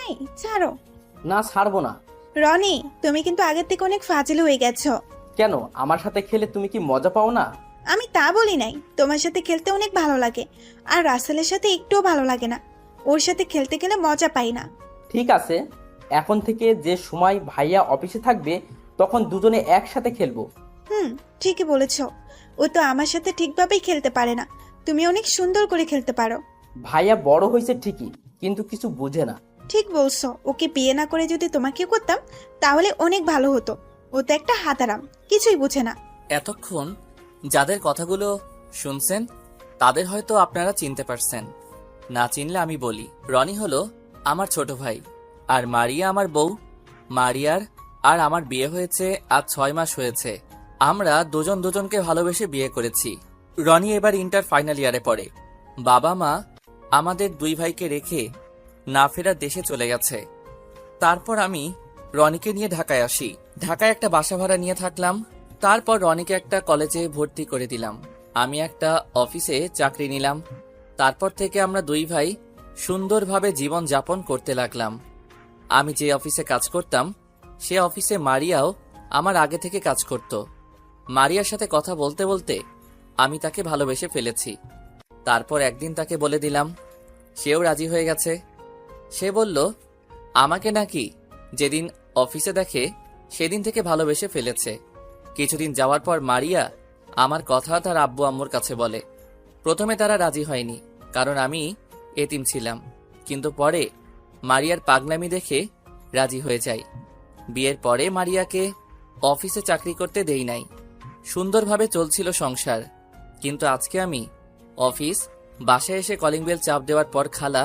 এই ছাড়ো। না, ছাড়বো না। রনি, তুমি কিন্তু আগের থেকে অনেক ফাজিল হয়ে গেছো। কেন? আমার সাথে খেলে তুমি কি মজা পাও না? আমি তা বলি নাই, তোমার সাথে খেলতে অনেক ভালো লাগে। আর রাসেলের সাথে একটুও ভালো লাগে না। ওর সাথে খেলতে গেলে মজা পাই না। ঠিক আছে, এখন থেকে যে সময় ভাইয়া অফিসে থাকবে তখন দুজনে একসাথে খেলবো। ঠিকই বলেছ। ও তো আমার সাথে ঠিকভাবেই খেলতে পারে না। তুমি অনেক সুন্দর করে খেলতে পারো। ভাইয়া বড় হয়েছে ঠিকই, কিন্তু কিছু বুঝে না। ঠিক বলছো, ওকে বিয়ে না করে যদি তোমাকে করতাম তাহলে অনেক ভালো হতো। ও তো একটা হাতারাম, কিছুই বুঝে না। এতক্ষণ যাদের কথাগুলো শুনছেন তাদের হয়তো আপনারা চিনতে পারছেন। না চিনলে আমি বলি, রনি হলো আমার ছোট ভাই, আর মারিয়া আমার বউ। মারিয়ার আর আমার বিয়ে হয়েছে আজ 6 মাস হয়েছে। আমরা দুজন দুজনকে ভালোবেসে বিয়ে করেছি। রনি এবার ইন্টার ফাইনাল ইয়ারে পড়ে। বাবা মা আমাদের দুই ভাইকে রেখে না ফেরার দেশে চলে গেছে। তারপর আমি রনিকে নিয়ে ঢাকায় আসি। ঢাকায় একটা বাসা ভাড়া নিয়ে থাকলাম। তারপর রনিকে একটা কলেজে ভর্তি করে দিলাম। আমি একটা অফিসে চাকরি নিলাম। তারপর থেকে আমরা দুই ভাই সুন্দরভাবে জীবন যাপন করতে লাগলাম। আমি যে অফিসে কাজ করতাম সে অফিসে মারিয়াও আমার আগে থেকে কাজ করত। মারিয়ার সাথে কথা বলতে বলতে আমি তাকে ভালোবেসে ফেলেছি। তারপর একদিন তাকে বলে দিলাম, সেও রাজি হয়ে গেছে। সে বলল আমাকে নাকি যেদিন অফিসে দেখে সেদিন থেকে ভালোবেসে ফেলেছে। কিছুদিন যাওয়ার পর মারিয়া আমার কথা তার আব্বু আম্মুর কাছে বলে। প্রথমে তারা রাজি হয়নি, কারণ আমি এতিম ছিলাম। কিন্তু পরে মারিয়ার পাগলামি দেখে রাজি হয়ে যায়। বিয়ের পরে মারিয়াকে অফিসে চাকরি করতে দেই নাই। সুন্দরভাবে চলছিল সংসার। কিন্তু আজকে আমি অফিস বাসায় এসে কলিং বেল চাপ দেওয়ার পর খালা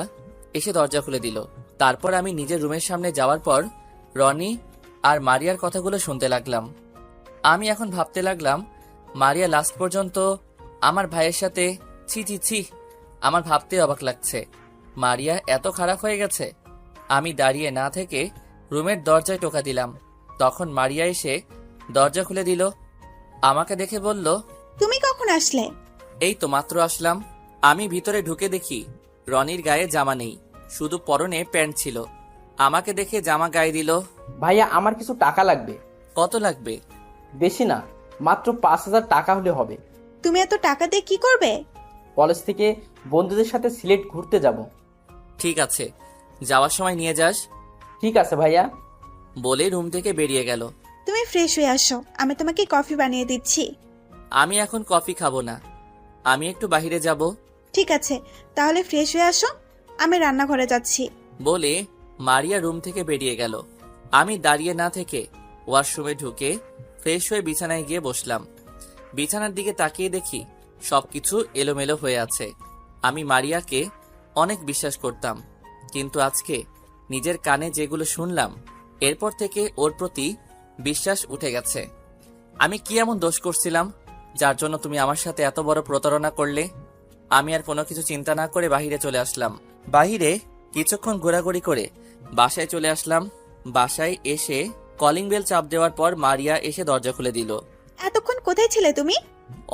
এসে দরজা খুলে দিল। তারপর আমি নিজের রুমের সামনে যাওয়ার পর রনি আর মারিয়ার কথাগুলো শুনতে লাগলাম। আমি এখন ভাবতে লাগলাম, মারিয়া লাস্ট পর্যন্ত আমার ভাইয়ের সাথে ছি ছি ছি। আমার ভাবতে অবাক লাগছে, মারিয়া এত খারাপ হয়ে গেছে। আমি দাঁড়িয়ে না থেকে রুমের দরজায় টোকা দিলাম। তখন মারিয়া এসে দরজা খুলে দিল। আমাকে দেখে বলল, তুমি কখন আসলে? এই তো মাত্র আসলাম। আমি ভিতরে ঢুকে দেখি রনির গায়ে জামা নেই, শুধু পরনে প্যান্ট ছিল। আমাকে দেখে জামা গায়ে দিল। ভাইয়া, আমার কিছু টাকা লাগবে। কত লাগবে? বেশি না, মাত্র 5,000 টাকা হলে হবে। তুমি এত টাকা দিয়ে কি করবে? কলেজ থেকে বন্ধুদের সাথে সিলেট ঘুরতে যাব। ঠিক আছে, যাওয়ার সময় নিয়ে যাস। ঠিক আছে ভাইয়া। বলে রুম থেকে বেরিয়ে গেল। তুমি ফ্রেশ হয়ে আসো, আমি তোমাকে কফি বানিয়ে দিচ্ছি। আমি এখন কফি খাবো না, আমি একটু বাইরে যাব। ঠিক আছে, তাহলে ফ্রেশ হয়ে আসো, আমি রান্নাঘরে যাচ্ছি। বলে মারিয়া রুম থেকে বেরিয়ে গেল। আমি দাঁড়িয়ে না থেকে ওয়াশরুমে ঢুকে ফ্রেশ হয়ে বিছানায় গিয়ে বসলাম। বিছানার দিকে তাকিয়ে দেখি সবকিছু এলোমেলো হয়ে আছে। আমি মারিয়াকে অনেক বিশ্বাস করতাম, কিন্তু আজকে নিজের কানে যেগুলো শুনলাম এরপর থেকে ওর প্রতি বিশ্বাস উঠে গেছে। আমি কি এমন দোষ করছিলাম যার জন্য তুমি আমার সাথে এত বড় প্রতারণা করলে? আমি আর কোনো কিছু চিন্তা না করে বাহিরে চলে আসলাম। বাহিরে কিছুক্ষণ ঘোরাঘুরি করে বাসায় চলে আসলাম। বাসায় এসে কলিং বেল চাপ দেওয়ার পর মারিয়া এসে দরজা খুলে দিল। এতক্ষণ কোথায় ছিলে তুমি?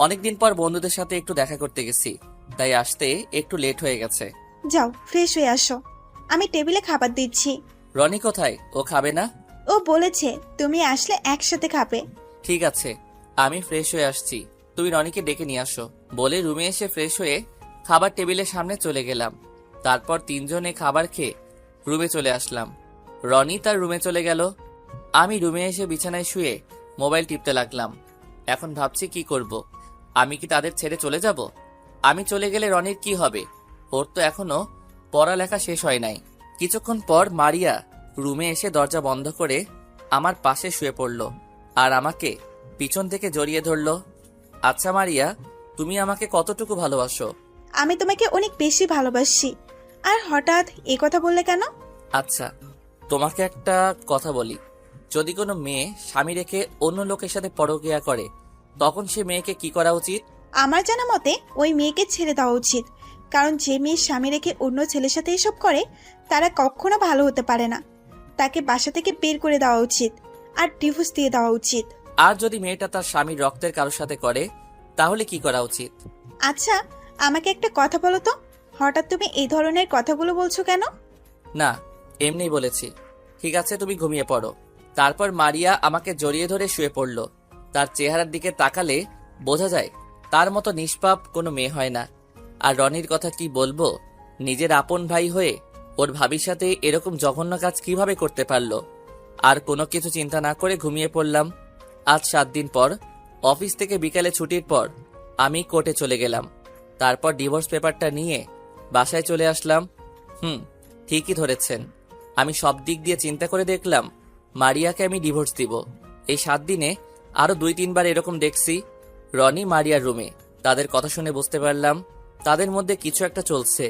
অনেকদিন পর বন্ধুদের সাথে একটু দেখা করতে গেছি, তাই আসতে একটু লেট হয়ে গেছে। যাও ফ্রেশ হয়ে আসো, আমি টেবিলে খাবার দিচ্ছি। রনি কোথায়? ও খাবে না? ও বলেছে তুমি আসলে একসাথে খাবে। ঠিক আছে, আমি ফ্রেশ হয়ে আসছি, তুমি রনিকে ডেকে নিয়ে আসো। বলে রুমে এসে ফ্রেশ হয়ে খাবার টেবিলের সামনে চলে গেলাম। তারপর তিনজনে খাবার খেয়ে রুমে চলে আসলাম। রনি তার রুমে চলে গেল। আমি রুমে এসে বিছানায় শুয়ে মোবাইল টিপতে লাগলাম। এখন ভাবছি কি করব। আমি কি তাদের ছেড়ে চলে যাব? আমি চলে গেলে রনির কি হবে? ওর তো এখনো পড়ালেখা শেষ হয় নাই। কিছুক্ষণ পর মারিয়া রুমে এসে দরজা বন্ধ করে আমার পাশে শুয়ে পড়ল আর আমাকে পিছন থেকে জড়িয়ে ধরল। আচ্ছা মারিয়া, তুমি আমাকে কতটুকু ভালোবাসো? আমি তোমাকে অনেক বেশি ভালোবাসি। আর হঠাৎ এ কথা বললে কেন? আচ্ছা, তোমাকে একটা কথা বলি। যদি কোনো মেয়ে স্বামী রেখে অন্য লোকের সাথে পরকীয়া করে তখন সে মেয়েকে কি করা উচিত? আমার জানা মতে ওই মেয়েকে ছেড়ে দেওয়া উচিত। কারণ যে মেয়ে স্বামী রেখে অন্য ছেলের সাথে এসব করে তারা কখনো ভালো হতে পারে না। তাকে বাসা থেকে বের করে দেওয়া উচিত আর ডিভোর্স দিয়ে দেওয়া উচিত। আর যদি মেয়েটা তার স্বামীর রক্তের কারোর সাথে করে তাহলে কি করা উচিত? আচ্ছা, আমাকে একটা কথা বলো তো, হঠাৎ তুমি এই ধরনের কথাগুলো বলছো কেন? না, এমনিই বলেছি। ঠিক আছে, তুমি ঘুমিয়ে পড়ো। তারপর মারিয়া আমাকে জড়িয়ে ধরে শুয়ে পড়ল। তার চেহারার দিকে তাকালে বোঝা যায় তার মতো নিষ্পাপ কোনো মেয়ে হয় না। আর রনির কথা কি বলবো, নিজের আপন ভাই হয়ে ওর ভাবির সাথে এরকম জঘন্য কাজ কিভাবে করতে পারলো। আর কোনো কিছু চিন্তা না করে ঘুমিয়ে পড়লাম। আজ 7 দিন পর অফিস থেকে বিকালে ছুটির পর আমি কোর্টে চলে গেলাম। তারপর ডিভোর্স পেপারটা নিয়ে বাসায় চলে আসলাম। ঠিকই ধরেছেন, আমি সব দিক দিয়ে চিন্তা করে দেখলাম মারিয়াকে আমি ডিভোর্স দিব। এই 7 দিনে আরো 2-3 বার এরকম দেখছি রনি মারিয়ার রুমে। তাদের কথা শুনে বুঝতে পারলাম তাদের মধ্যে কিছু একটা চলছে,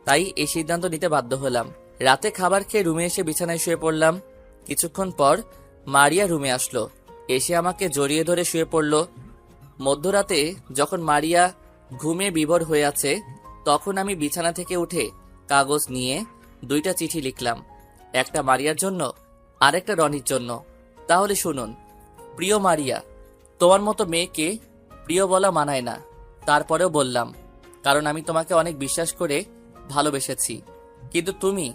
তাই এই সিদ্ধান্ত নিতে বাধ্য হলাম। রাতে খাবার খেয়ে রুমে এসে বিছানায় শুয়ে পড়লাম। কিছুক্ষণ পর মারিয়া রুমে আসলো, এসে আমাকে জড়িয়ে ধরে শুয়ে পড়ল। মধ্যরাতে যখন মারিয়া ঘুমে বিভোর হয়ে আছে, তখন আমি বিছানা থেকে উঠে কাগজ নিয়ে 2টা চিঠি লিখলাম, একটা মারিয়ার জন্য আর একটা রনির জন্য। তাহলে শুনুন। প্রিয় মারিয়া, তোমার মতো মেয়েকে প্রিয় বলা মানায় না, তারপরেও বললাম, কারণ আমি তোমাকে অনেক বিশ্বাস করে ভালোবেসেছি। কিন্তু তুমি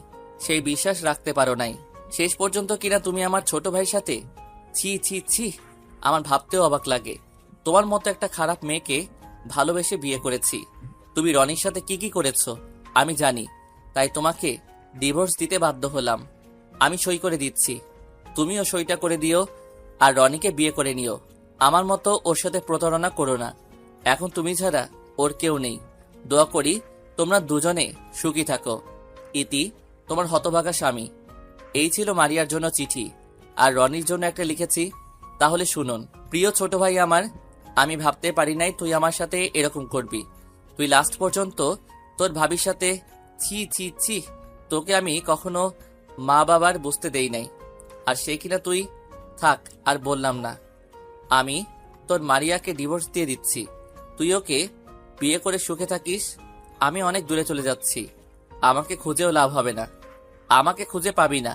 সেই বিশ্বাস রাখতে পারো নাই। শেষ পর্যন্ত কিনা তুমি আমার ছোট ভাইয়ের সাথে। ছি ছি ছি, আমার ভাবতেও অবাক লাগে তোমার মতো একটা খারাপ মেয়েকে ভালোবেসে বিয়ে করেছি। তুমি রনির সাথে কি কি করেছো আমি জানি, তাই তোমাকে ডিভোর্স দিতে বাধ্য হলাম। আমি সই করে দিচ্ছি, তুমিও সইটা করে দিও আর রনিকে বিয়ে করে নিও। আমার মতো ওর সাথে প্রতারণা করো না। এখন তুমি ছাড়া ওর কেউ নেই। দোয়া করি তোমরা দুজনে সুখী থাকো। ইতি, তোমার হতভাগা স্বামী। এই ছিল মারিয়ার জন্য চিঠি, আর রনির জন্য একটা লিখেছি। তাহলে শুনুন। প্রিয় ছোট ভাই আমার, আমি ভাবতে পারি নাই তুই আমার সাথে এরকম করবি। তুই লাস্ট পর্যন্ত তোর ভাবির সাথে। ছি ছি ছি, তোকে আমি কখনো মা বাবার বুঝতে দেই নাই, আর সে কিনা তুই। থাক, আর বললাম না। আমি তোর মারিয়াকে ডিভোর্স দিয়ে দিচ্ছি, তুই ওকে বিয়ে করে সুখে থাকিস। আমি অনেক দূরে চলে যাচ্ছি, আমাকে খুঁজেও লাভ হবে না, আমাকে খুঁজে পাবি না।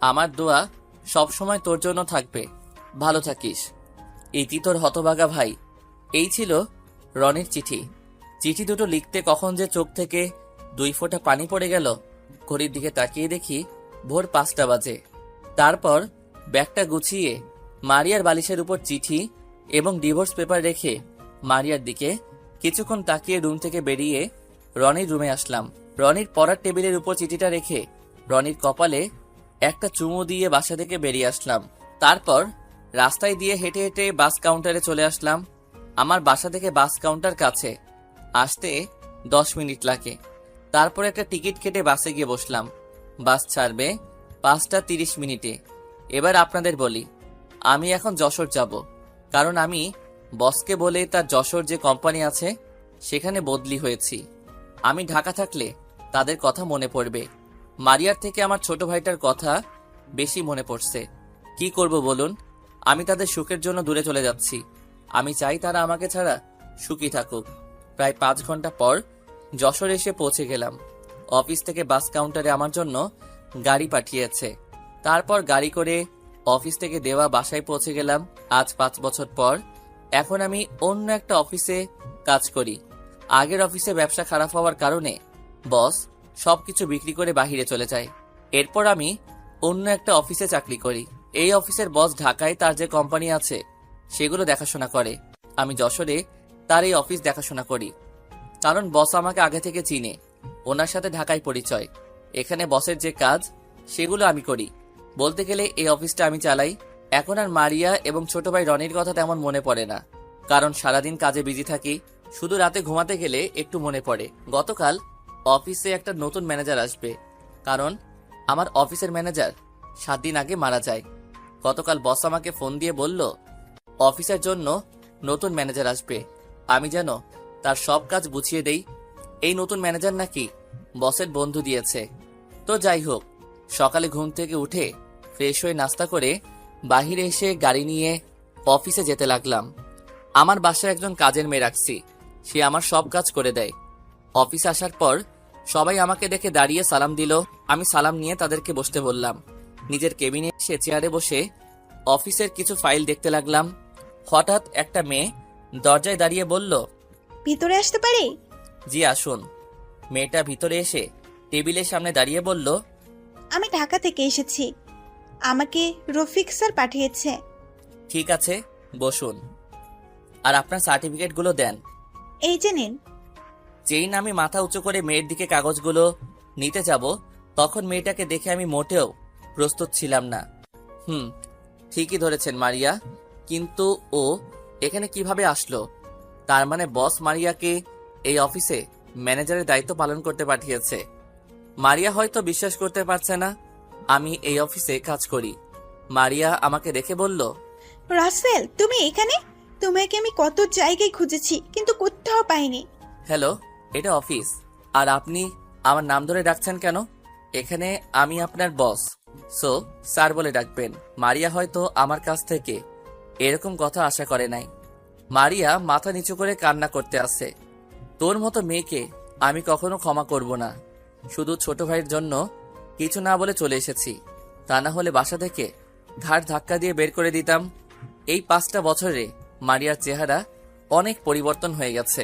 আমার দোয়া সব সময় তোর জন্য থাকবে। ভালো থাকিস। ইতি, তোর হতভাগা ভাই। এই ছিল রনির চিঠি। চিঠি দুটো লিখতে কখন যে চোখ থেকে 2 ফোঁটা পানি পড়ে গেল। ঘড়ির দিকে তাকিয়ে দেখি ভোর 5টা বাজে। তারপর ব্যাগটা গুছিয়ে মারিয়ার বালিশের উপর চিঠি এবং ডিভোর্স পেপার রেখে মারিয়ার দিকে কিছুক্ষণ তাকিয়ে রুম থেকে বেরিয়ে রনির রুমে আসলাম। রনির পড়ার টেবিলের উপর চিঠিটা রেখে রনির কপালে একটা চুমু দিয়ে বাসা থেকে বেরিয়ে আসলাম। তারপর রাস্তায় দিয়ে হেঁটে হেঁটে বাস কাউন্টারে চলে আসলাম। আমার বাসা থেকে বাস কাউন্টার কাছে, আসতে 10 মিনিট লাগে। তারপর একটা টিকিট কেটে বাসে গিয়ে বসলাম। বাস ছাড়বে 5টা 30 মিনিটে। এবার আপনাদের বলি, আমি এখন যশোর যাব, কারণ আমি বসকে বলে তার যশোর যে কোম্পানি আছে সেখানে বদলি হয়েছি। আমি ঢাকা থাকলে তাদের কথা মনে পড়বে, মারিয়ার থেকে আমার ছোট ভাইটার কথা বেশি মনে পড়ছে। কি করব বলুন, আমি তাদের সুখের জন্য দূরে চলে যাচ্ছি। আমি চাই তারা আমাকে ছাড়া সুখী থাকুক। প্রায় 5 ঘন্টা পর যশোর এসে পৌঁছে গেলাম। অফিস থেকে বাস কাউন্টারে আমার জন্য গাড়ি পাঠিয়েছে। তারপর গাড়ি করে অফিস থেকে দেওয়া বাসায় পৌঁছে গেলাম। আজ 5 বছর পর এখন আমি অন্য একটা অফিসে কাজ করি। আগের অফিসে ব্যবসা খারাপ হওয়ার কারণে বস সবকিছু বিক্রি করে বাহিরে চলে যায়। এরপর আমি অন্য একটা অফিসে চাকরি করি। এই অফিসের বস ঢাকায় তার যে কোম্পানি আছে সেগুলো দেখাশোনা করে। আমি যশোরে তার এই অফিস দেখাশোনা করি, কারণ বস আমাকে আগে থেকে চিনে। ওনার সাথে ঢাকায় পরিচয়। এখানে বসের যে কাজ সেগুলো আমি করি। বলতে গেলে এই অফিসটা আমি চালাই। এখন আর মারিয়া এবং ছোট ভাই রনির কথা তেমন মনে পড়ে না, কারণ সারাদিন কাজে বিজি থাকি। শুধু রাতে ঘুমাতে গেলে একটু মনে পড়ে। গতকাল অফিসে একটা নতুন ম্যানেজার আসবে, কারণ আমার অফিসের ম্যানেজার 7 দিন আগে মারা যায়। গতকাল বস আমাকে ফোন দিয়ে বলল অফিসের জন্য নতুন ম্যানেজার আসবে, আমি যেন তার সব কাজ বুঝিয়ে দেই। এই নতুন ম্যানেজার নাকি বসের বন্ধু দিয়েছে। তো যাই হোক, সকালে ঘুম থেকে উঠে ফ্রেশ হয়ে নাস্তা করে বাহিরে এসে গাড়ি নিয়ে অফিসে যেতে লাগলাম। আমার বাসায় একজন কাজের মেয়ে রাখছি, সে আমার সব কাজ করে দেয়। অফিসে আসার পর সবাই আমাকে দেখে দাঁড়িয়ে সালাম দিল। আমি সালাম নিয়ে তাদেরকে বসতে বললাম। নিজের কেবিনে এসে চেয়ারে বসে অফিসের কিছু ফাইল দেখতে লাগলাম। হঠাৎ একটা মেয়ে দরজায় দাঁড়িয়ে বলল, ভিতরে আসতে পারি? জি আসুন। মেয়েটা ভিতরে এসে টেবিলের সামনে দাঁড়িয়ে বলল, আমি ঢাকা থেকে এসেছি। আমাকে রফিক স্যার পাঠিয়েছে। ঠিক আছে, বসুন। আর আপনার সার্টিফিকেটগুলো দেন। এই যে নিন। যেই না আমি মাথা উঁচু করে মেয়ের দিকে কাগজগুলো নিতে যাব, তখন মেয়েটাকে দেখে আমি মোটেও প্রস্তুত ছিলাম না। ঠিকই ধরেছেন মারিয়া, কিন্তু ও এখানে কিভাবে আসলো? তার মানে বস মারিয়াকে এই অফিসে ম্যানেজারের দায়িত্ব পালন করতে পাঠিয়েছে। মারিয়া হয়তো বিশ্বাস করতে পারছে না আমি এই অফিসে কাজ করি। মারিয়া আমাকে দেখে বলল, রাসেল, তুমি এখানে? তোমাকে আমি কত জায়গায় খুঁজেছি, কিন্তু কোথাও পাইনি। হ্যালো, এটা অফিস, আর আপনি আমার নাম ধরে ডাকছেন কেন? এখানে আমি আপনার বস, সো স্যার বলে ডাকবেন। মারিয়া হয়তো আমার কাছ থেকে এরকম কথা আশা করে নাই। মারিয়া মাথা নিচু করে কান্না করতে আসে। তোর মতো মেয়েকে আমি কখনো ক্ষমা করব না। শুধু ছোট ভাইয়ের জন্য কিছু না বলে চলে এসেছি, তা না হলে বাসা থেকে ঘাড় ধাক্কা দিয়ে বের করে দিতাম। এই 5টা বছরে মারিয়ার চেহারা অনেক পরিবর্তন হয়ে গেছে।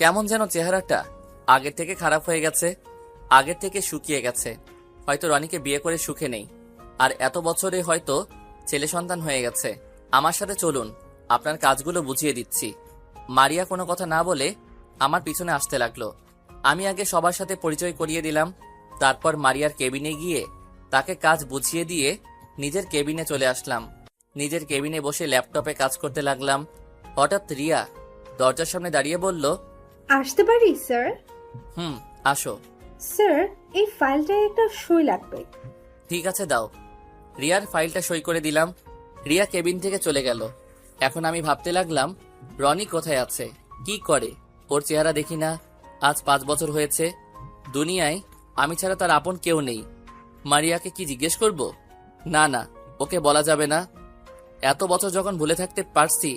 কেমন যেন চেহারাটা আগের থেকে খারাপ হয়ে গেছে, আগের থেকে শুকিয়ে গেছে। হয়তো রনিকে বিয়ে করে সুখে নেই, আর এত বছরে হয়তো ছেলে সন্তান হয়ে গেছে। আমার সাথে চলুন, আপনার কাজগুলো বুঝিয়ে দিচ্ছি। মারিয়া কোনো কথা না বলে আমার পিছনে আসতে লাগলো। আমি আগে সবার সাথে পরিচয় করিয়ে দিলাম, তারপর মারিয়ার কেবিনে গিয়ে তাকে কাজ বুঝিয়ে দিয়ে নিজের কেবিনে চলে আসলাম। নিজের কেবিনে বসে ল্যাপটপে কাজ করতে লাগলাম। হঠাৎ রিয়া দরজার সামনে দাঁড়িয়ে বলল, আসতে পারি স্যার? আসো। স্যার, এই ফাইলটায় একটা সই লাগবে। ঠিক আছে, দাও। রিয়ার ফাইলটা সই করে দিলাম। রিয়া কেবিন থেকে চলে গেল। এখন আমি ভাবতে লাগলাম, রনি কোথায় আছে, কি করে? ওর চেহারা দেখি না। আজ 5 বছর হয়েছে। দুনিয়ায় আমি ছাড়া তার আপন কেউ নেই। মারিয়াকে কি জিজ্ঞেস করব? না না, ওকে বলা যাবে না। এত বছর যখন ভুলে থাকতে পারছি,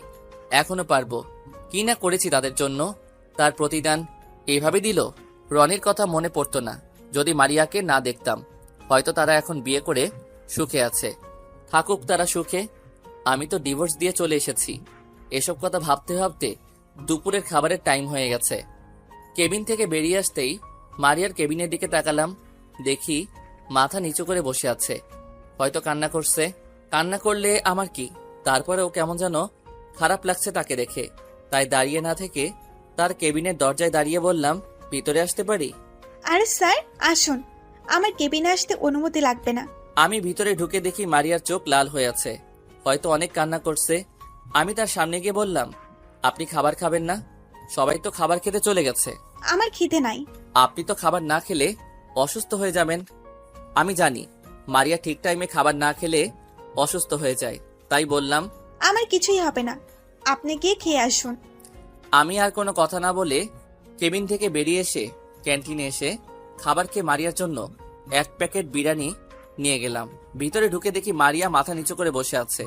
এখনো পারবো। কি না করেছি তাদের জন্য, তার প্রতিদান এইভাবে দিল। রনির কথা মনে পড়তো না যদি মারিয়াকে না দেখতাম। হয়তো তারা এখন বিয়ে করে সুখে আছে। থাকুক তারা সুখে, আমি তো ডিভোর্স দিয়ে চলে এসেছি। এসব কথা ভাবতে ভাবতে দুপুরের খাবারের টাইম হয়ে গেছে। কেবিন থেকে বেরিয়ে আসতেই মারিয়ার কেবিনের দিকে তাকালাম। দেখি মাথা নিচু করে বসে আছে, হয়তো কান্না করছে। কান্না করলে আমার কি? তারপরেও কেমন যেন খারাপ লাগছে তাকে দেখে। তাই দাঁড়িয়ে না থেকে তার কেবিনের দরজায় দাঁড়িয়ে বললাম, ভিতরে আসতে পারি? আরে স্যার, আসুন। আমার কেবিনে আসতে অনুমতি লাগবে না। আমি ভিতরে ঢুকে দেখি মারিয়ার চোখ লাল হয়ে আছে, হয়তো অনেক কান্না করছে। আমি তার সামনে গিয়ে বললাম, আপনি খাবার খাবেন না? সবাই তো খাবার খেতে চলে গেছে। আমার খিদে নাই। আপনি তো খাবার না খেলে অসুস্থ হয়ে যাবেন। আমি জানি মারিয়া ঠিক টাইমে খাবার না খেলে অসুস্থ হয়ে যায়, তাই বললাম, আমার কিছুই হবে না, আপনি গিয়ে খেয়ে আসুন। আমি আর কোনো কথা না বলে কেবিন থেকে বেরিয়ে এসে ক্যান্টিনে এসে খাবার খেয়ে মারিয়ার জন্য 1 প্যাকেট বিরিয়ানি নিয়ে গেলাম। ভিতরে ঢুকে দেখি মারিয়া মাথা নিচু করে বসে আছে।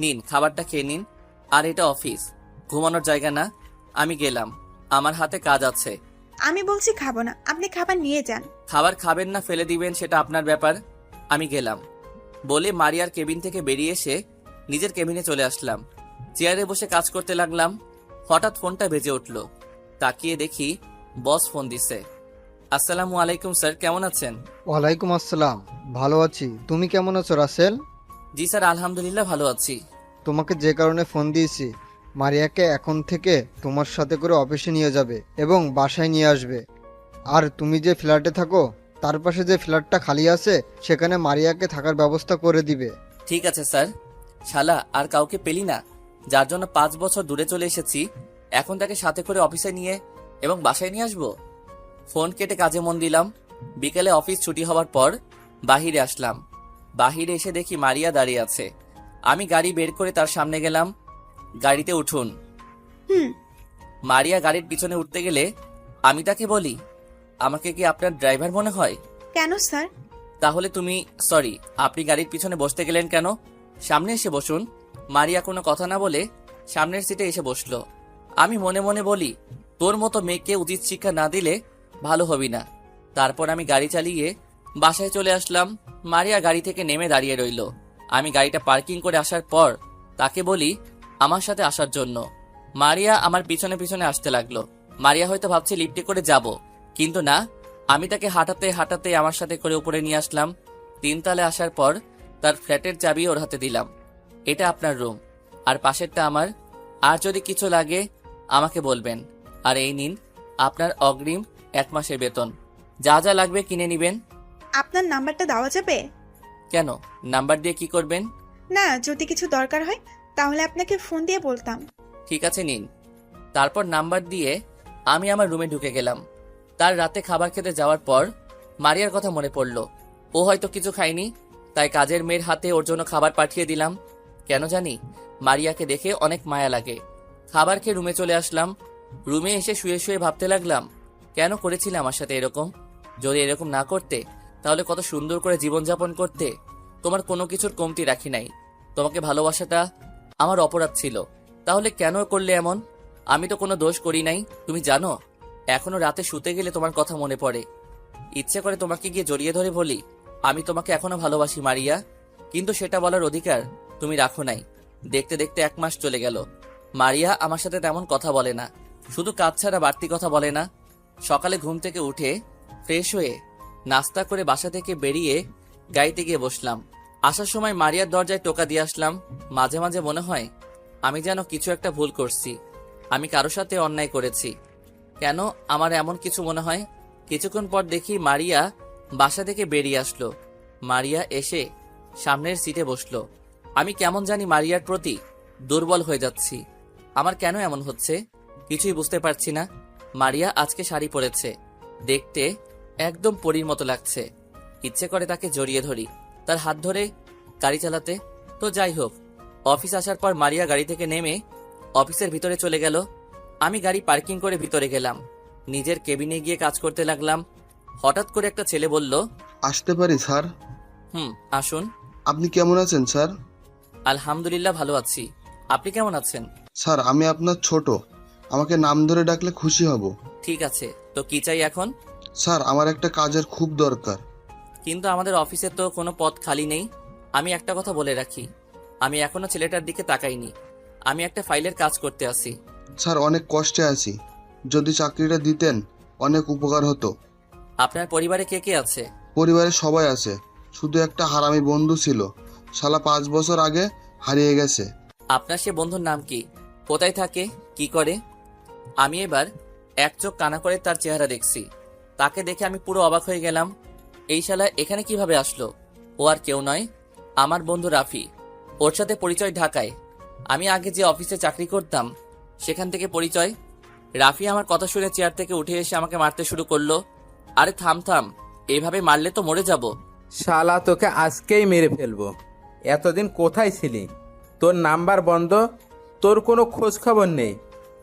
নিন, খাবারটা খেয়ে নিন। আর এটা অফিস, ঘুমানোর জায়গা না। আমি গেলাম, আমার হাতে কাজ আছে। আমি বলছি খাবো না, আপনি খাবার নিয়ে যান। খাবার খাবেন না ফেলে দিবেন সেটা আপনার ব্যাপার। আমি গেলাম বলে মারিয়ার কেবিন থেকে বেরিয়ে এসে নিজের কেবিনে চলে আসলাম। চেয়ারে বসে কাজ করতে লাগলাম। হঠাৎ ফোনটা বেজে উঠল। তাকিয়ে দেখি বস ফোন দিছে। আসসালামু আলাইকুম স্যার, কেমন আছেন? ওয়ালাইকুম আসসালাম, ভালো আছি। তুমি কেমন আছো রাসেল? জি স্যার, আলহামদুলিল্লাহ ভালো আছি। তোমাকে যে কারণে ফোন দিয়েছি, মারিয়াকে এখন থেকে তোমার সাথে করে অফিসে নিয়ে যাবে এবং বাসায় নিয়ে আসবে। আর তুমি যে ফ্ল্যাটে থাকো তার পাশে যে ফ্ল্যাটটা খালি আছে সেখানে মারিয়াকে থাকার ব্যবস্থা করে দিবে। ঠিক আছে স্যার। শালা আর কাউকে পেলি না, যার জন্য 5 বছর দূরে চলে এসেছি, এখন তাকে সাথে করে অফিসে নিয়ে এবং বাসায় নিয়ে আসবো? ফোন কেটে কাজে মন দিলাম। বিকেলে অফিস ছুটি হওয়ার পর বাহিরে আসলাম। বাহিরে এসে দেখি মারিয়া দাঁড়িয়ে আছে। আমি গাড়ি বের করে তার সামনে গেলাম। গাড়িতে উঠুন। হুম। মারিয়া গাড়ির পিছনে উঠতে গেলে আমি তাকে বলি, আমাকে কি আপনার ড্রাইভার মনে হয়? কেন স্যার? তাহলে তুমি সরি, আপনি গাড়ির পিছনে বসতে গেলেন কেন? সামনে এসে বসুন। মারিয়া কোনো কথা না বলে সামনের সিটে এসে বসলো। আমি মনে মনে বলি, তোর মতো মেয়েকে উচিত শিক্ষা না দিলে ভালো হবি না। তারপর আমি গাড়ি চালিয়ে বাসায় চলে আসলাম। মারিয়া গাড়ি থেকে নেমে দাঁড়িয়ে রইল। আমি গাড়িটা পার্কিং করে আসার পর তাকে বলি আমার সাথে আসার জন্য। মারিয়া আমার পিছনে পিছনে আসতে লাগলো। মারিয়া হয়তো ভাবছে লিফটে করে যাব, কিন্তু না, আমি তাকে হাঁটাতে হাঁটাতে আমার সাথে করে উপরে নিয়ে আসলাম। তিনতলায় আসার পর তার ফ্ল্যাটের চাবি ওর হাতে দিলাম। এটা আপনার রুম, আর পাশেরটা আমার। আর যদি কিছু লাগে আমাকে বলবেন। আর এই নিন আপনার অগ্রিম 1 মাসের বেতন। যা যা লাগবে কিনে নিবেন। আপনার নাম্বারটা দেওয়া যাবে? কেন, নাম্বার দিয়ে কি করবেন? না, যদি কিছু দরকার হয় তাহলে আপনাকে ফোন দিয়ে বলতাম। ঠিক আছে, নিন। তারপর নাম্বার দিয়ে আমি আমার রুমে ঢুকে গেলাম। তার রাতে খাবার খেতে যাওয়ার পর মারিয়ার কথা মনে পড়ল। ও হয়তো কিছু খায়নি, তাই কাজের মেয়ের হাতে ওর জন্য খাবার পাঠিয়ে দিলাম। কেন জানি মারিয়াকে দেখে অনেক মায়া লাগে। খাবার খেয়ে রুমে চলে আসলাম। রুমে এসে শুয়ে শুয়ে ভাবতে লাগলাম, কেন করেছিলে আমার সাথে এরকম? যদি এরকম না করতে তাহলে কত সুন্দর করে জীবনযাপন করতে। তোমার কোনো কিছুর কমতি রাখি নাই। তোমাকে ভালোবাসাটা আমার অপরাধ ছিল, তাহলে কেন করলে এমন? আমি তো কোনো দোষ করি নাই। তুমি জানো, এখনো রাতে শুতে গেলে তোমার কথা মনে পড়ে। ইচ্ছে করে তোমাকে গিয়ে জড়িয়ে ধরে বলি, আমি তোমাকে এখনো ভালোবাসি মারিয়া। কিন্তু সেটা বলার অধিকার তুমি রাখো নাই। দেখতে দেখতে 1 মাস চলে গেল। মারিয়া আমার সাথে তেমন কথা বলে না, শুধু কাজ ছাড়া বাড়তি কথা বলে না। সকালে ঘুম থেকে উঠে ফ্রেশ হয়ে নাস্তা করে বাসা থেকে বেরিয়ে গাড়িতে গিয়ে বসলাম। আসার সময় মারিয়ার দরজায় টোকা দিয়ে আসলাম। মাঝে মাঝে মনে হয় আমি যেন কিছু একটা ভুল করছি, আমি কারো সাথে অন্যায় করেছি। কেন আমার এমন কিছু মনে হয়? কিছুক্ষণ পর দেখি মারিয়া বাসা থেকে বেরিয়ে আসলো। মারিয়া এসে সামনের সিটে বসলো। আমি কেমন জানি মারিয়ার প্রতি দুর্বল হয়ে যাচ্ছি। আমার কেন এমন হচ্ছে কিছুই বুঝতে পারছি না। মারিয়া আজকে শাড়ি পরেছে, দেখতে একদম পরীর মতো লাগছে। ইচ্ছে করে তাকে জড়িয়ে ধরি, তার হাত ধরে গাড়ি চালাতে। তো যাই হোক, অফিস আসার পর মারিয়া গাড়ি থেকে নেমে অফিসের ভিতরে চলে গেল। আমি গাড়ি পার্কিং করে ভিতরে গেলাম, নিজের কেবিনে গিয়ে কাজ করতে লাগলাম। হঠাৎ করে একটা ছেলে বলল, আসতে পারি স্যার? আসুন। আপনি কেমন আছেন স্যার? আলহামদুলিল্লাহ ভালো আছি, আপনি কেমন আছেন? স্যার আমি আপনার ছোট, আমাকে নাম ধরে ডাকলে খুশি হব। ঠিক আছে, তো কি চাই এখন? স্যার আমার একটা কাজের খুব দরকার। কিন্তু আমাদের অফিসে তো কোনো পদ খালি নেই। আমি একটা কথা বলে রাখি, আমি এখনো ছেলেটার দিকে তাকাইনি। আমি একটা ফাইলের কাজ করতে আসি। স্যার অনেক কষ্টে আছি, যদি চাকরিটা দিতেন অনেক উপকার হতো। আপনার পরিবারে কে কে আছে? পরিবারে সবাই আছে, শুধু একটা হারামি বন্ধু ছিল, শালা 5 বছর আগে হারিয়ে গেছে। আপনার সে বন্ধুর নাম কি? কোথায় থাকে? কি করে? আমি এবার এক চোখ কানা করে তার চেহারা দেখছি। তাকে দেখে আমি পুরো অবাক হয়ে গেলাম। এই শালা এখানে কিভাবে আসলো? ও আর কেউ নয়, আমার বন্ধু রাফি। ওর সাথে পরিচয় ঢাকায়। আমি আগে যে অফিসে চাকরি করতাম সেখান থেকে পরিচয়। রাফি আমার কথা শুনে চেয়ার থেকে উঠে এসে আমাকে মারতে শুরু করলো। আরে থাম থাম, এইভাবে মারলে তো মরে যাব। শালা তোকে আজকেই মেরে ফেলবো। এতদিন কোথায় ছিলি? তোর নাম্বার বন্ধ, তোর কোনো খোঁজ খবর নেই।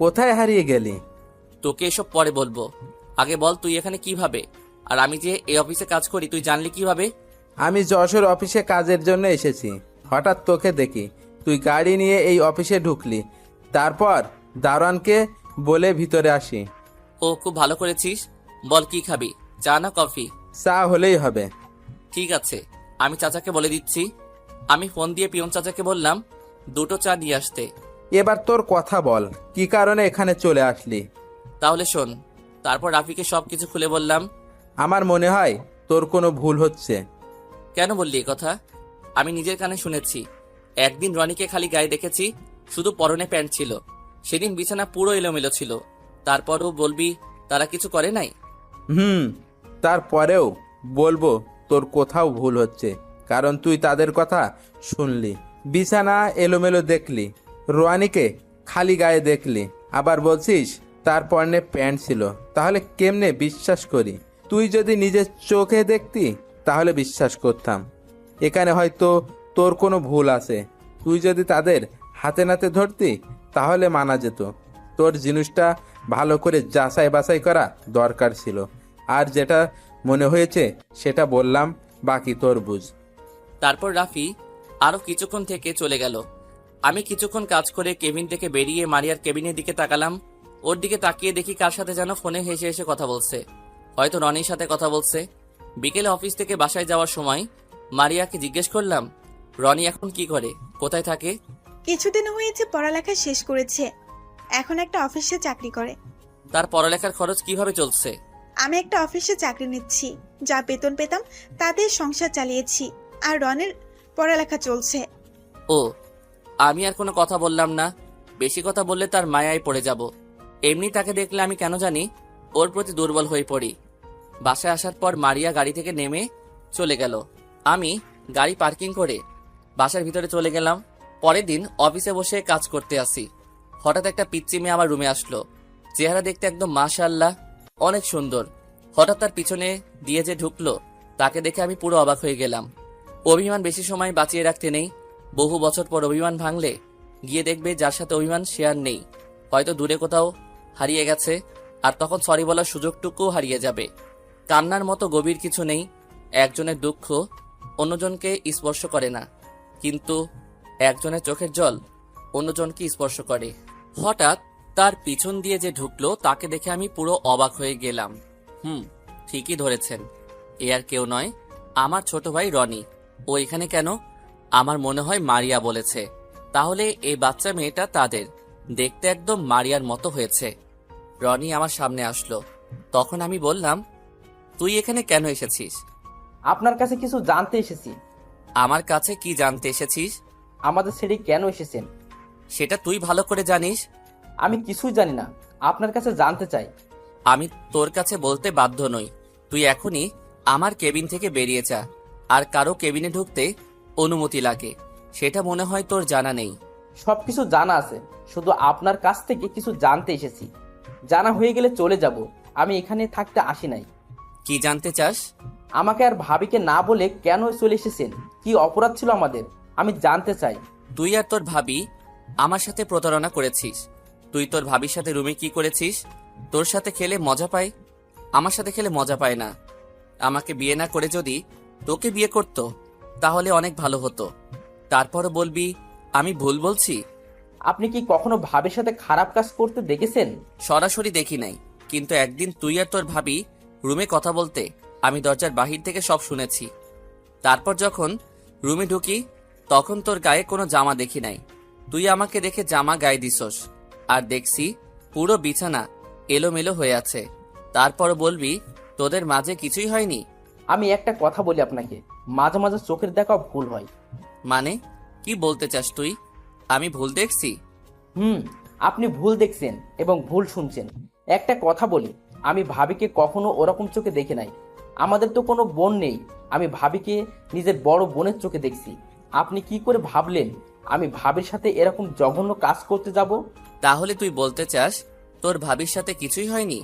কোথায় হারিয়ে গেলি? তোকে এসব পরে বলবো, আগে বল তুই এখানে কিভাবে? আর আমি যে এই অফিসে কাজ করি তুই জানলি কিভাবে? আমি যশোর অফিসে কাজের জন্য এসেছি। হঠাৎ তোকে দেখি তুই গাড়ি নিয়ে এই অফিসে ঢুকলি। তারপর দারোয়ানকে বলে ভিতরে আসি। ও খুব ভালো করেছিস। বল কি খাবি, চা না কফি? চা হলেই হবে। ঠিক আছে, আমি চাচাকে বলে দিচ্ছি। আমি ফোন দিয়ে পিয়ন চাচাকে বললাম 2টো চা দিয়ে আসতে। এবার তোর কথা বল, কি কারণে এখানে চলে আসলি? তাহলে শোন। তারপর রাফিকে সবকিছু খুলে বললাম। আমার মনে হয় তোর কোনো ভুল হচ্ছে। কেন বললি এ কথা? আমি নিজের কানে শুনেছি। একদিন রনিকে খালি গায়ে দেখেছি, শুধু পরনে প্যান্ট ছিল। সেদিন বিছানা পুরো এলোমেলো ছিল। তারপরও বলবি তারা কিছু করে নাই? তারপরেও বলবো তোর কোথাও ভুল হচ্ছে, কারণ তুই তাদের কথা শুনলি, বিছানা এলোমেলো দেখলি, রোয়ানিকে খালি গায়ে দেখলি, আবার বলছিস তার পরনে প্যান্ট ছিল। তাহলে কেমনে বিশ্বাস করি? তুই যদি নিজের চোখে দেখতি তাহলে বিশ্বাস করতাম। এখানে হয়তো তোর কোনো ভুল আছে। তুই যদি তাদের হাতে নাতে ধরতি তাহলে মানা যেত। তোর জিনিসটা ভালো করে যাচাই বাছাই করা দরকার ছিল। আর যেটা মনে হয়েছে সেটা বললাম, বাকি তোর বুঝ। তারপর রাফি আরো কিছুক্ষণ থেকে চলে গেল। আমি কিছুক্ষণ কাজ করে কেবিন থেকে বেরিয়ে মারিয়ার কেবিনের দিকে তাকালাম। ওর দিকে তাকিয়ে দেখি কার সাথে যেন ফোনে হেসে হেসে কথা বলছে। হয়তো রনির সাথে কথা বলছে। বিকেলে অফিস থেকে বাসায় যাওয়ার সময় মারিয়াকে জিজ্ঞেস করলাম, রনি এখন কি করে, কোথায় থাকে? কিছুদিন হয়েছে পড়ালেখা শেষ করেছে, এখন একটা অফিসে চাকরি করে। তার পড়ালেখার খরচ কিভাবে চলছে? আমি একটা অফিসে চাকরি নিচ্ছি, যা বেতন পেতাম তাদের সংসার চালিয়েছি। আর রনের পড়ালেখা চলছে। ও, আমি আর কোনো কথা বললাম না। বেশি কথা বললে তার মায়ায় পড়ে যাব। এমনি তাকে দেখলে আমি কেন জানি ওর প্রতি দুর্বল হয়ে পড়ি। বাসায় আসার পর মারিয়া গাড়ি থেকে নেমে চলে গেল। আমি গাড়ি পার্কিং করে বাসার ভিতরে চলে গেলাম। পরের দিন অফিসে বসে কাজ করতে আসি। হঠাৎ একটা পিচ্চি মেয়ে আমার রুমে আসলো। চেহারা দেখতে একদম মাশাআল্লাহ, অনেক সুন্দর। হঠাৎ তার পিছনে দিয়ে যে ঢুকলো তাকে দেখে আমি পুরো অবাক হয়ে গেলাম। অভিমান বেশি সময় বাঁচিয়ে রাখতে নেই। বহু বছর পর অভিমান ভাঙলে গিয়ে দেখবে যার সাথে অভিমান সে আর নেই, হয়তো দূরে কোথাও হারিয়ে গেছে। আর তখন সরি বলার সুযোগটুকুও হারিয়ে যাবে। কান্নার মতো গভীর কিছু নেই। একজনের দুঃখ অন্যজনকে স্পর্শ করে না, কিন্তু একজনের চোখের জল অন্যজনকে স্পর্শ করে। হঠাৎ তার পিছন দিয়ে যে ঢুকলো তাকে দেখে আমি পুরো অবাক হয়ে গেলাম। ঠিকই ধরেছেন, এ আর কেউ নয়, আমার ছোট ভাই রনি। ও এখানে কেন? আমার মনে হয় মারিয়া বলেছে। তাহলে এই বাচ্চা মেয়েটা তাদের। দেখতে একদম মারিয়ার মতো হয়েছে। রনি আমার সামনে আসলো। তখন আমি বললাম, তুই এখানে কেন এসেছিস? আপনার কাছে কিছু জানতে এসেছি। আমার কাছে কি জানতে এসেছিস? আমাদের ছেড়ে কেন এসেছেন? সেটা তুই ভালো করে জানিস। আমি কিছুই জানি না, আপনার কাছে জানতে চাই। আমি তোর কাছে বলতে বাধ্য নই। তুই এখনই আমার কেবিন থেকে বেরিয়ে যা। আর কারো কেবিনে ঢুকতে অনুমতি লাগে, সেটা মনে হয় তোর জানা নেই। সবকিছু জানা আছে, শুধু আপনার কাছ থেকে কিছু জানতে এসেছি। জানা হয়ে গেলে চলে যাব। আমি এখানে থাকতে আসি নাই। কি জানতে চাস? আমাকে আর ভাবিকে না বলে কেন চলে এসেছেন? কি অপরাধ ছিল আমাদের? আমি জানতে চাই। তুই আর তোর ভাবি আমার সাথে প্রতারণা করেছিস। তুই তোর ভাবির সাথে রুমে কি করেছিস? তোর সাথে খেলে মজা পায়, আমার সাথে খেলে মজা পায় না। আমাকে বিয়ে না করে যদি তোকে বিয়ে করত তাহলে অনেক ভালো হতো। তারপরও বলবি আমি ভুল বলছি? আপনি কি কখনো ভাবির সাথে খারাপ কাজ করতে দেখেছেন? সরাসরি দেখি নাই, কিন্তু একদিন তুই আর তোর ভাবি রুমে কথা বলতে আমি দরজার বাহির থেকে সব শুনেছি। তারপর যখন রুমে ঢুকি তখন তোর গায়ে কোনো জামা দেখি নাই। তুই আমাকে দেখে জামা গায়ে দিছস, আর দেখছি পুরো বিছানা এলোমেলো হয়ে আছে। তারপর বলবি তোদের মাঝে কিছুই হয়নি? আমি একটা কথা বলি আপনাকে, মাঝে মাঝে চোখের দেখা ভুল হয়। মানে কি বলতে চাস তুই? আমি ভুল দেখছি? আপনি ভুল দেখছেন এবং ভুল শুনছেন। একটা কথা বলি, আমি ভাবিকে কখনো ওরকম চোখে দেখে নাই। আমাদের তো কোনো বোন নেই। আমি ভাবিকে নিজের বড় বোনের চোখে দেখছি। আপনি কি করে ভাবলেন আমি ভাবির সাথে এরকম জঘন্য কাজ করতে যাব? তাহলে তুই বলতে চাস তোর ভাবির সাথে কিছুই হয়নি?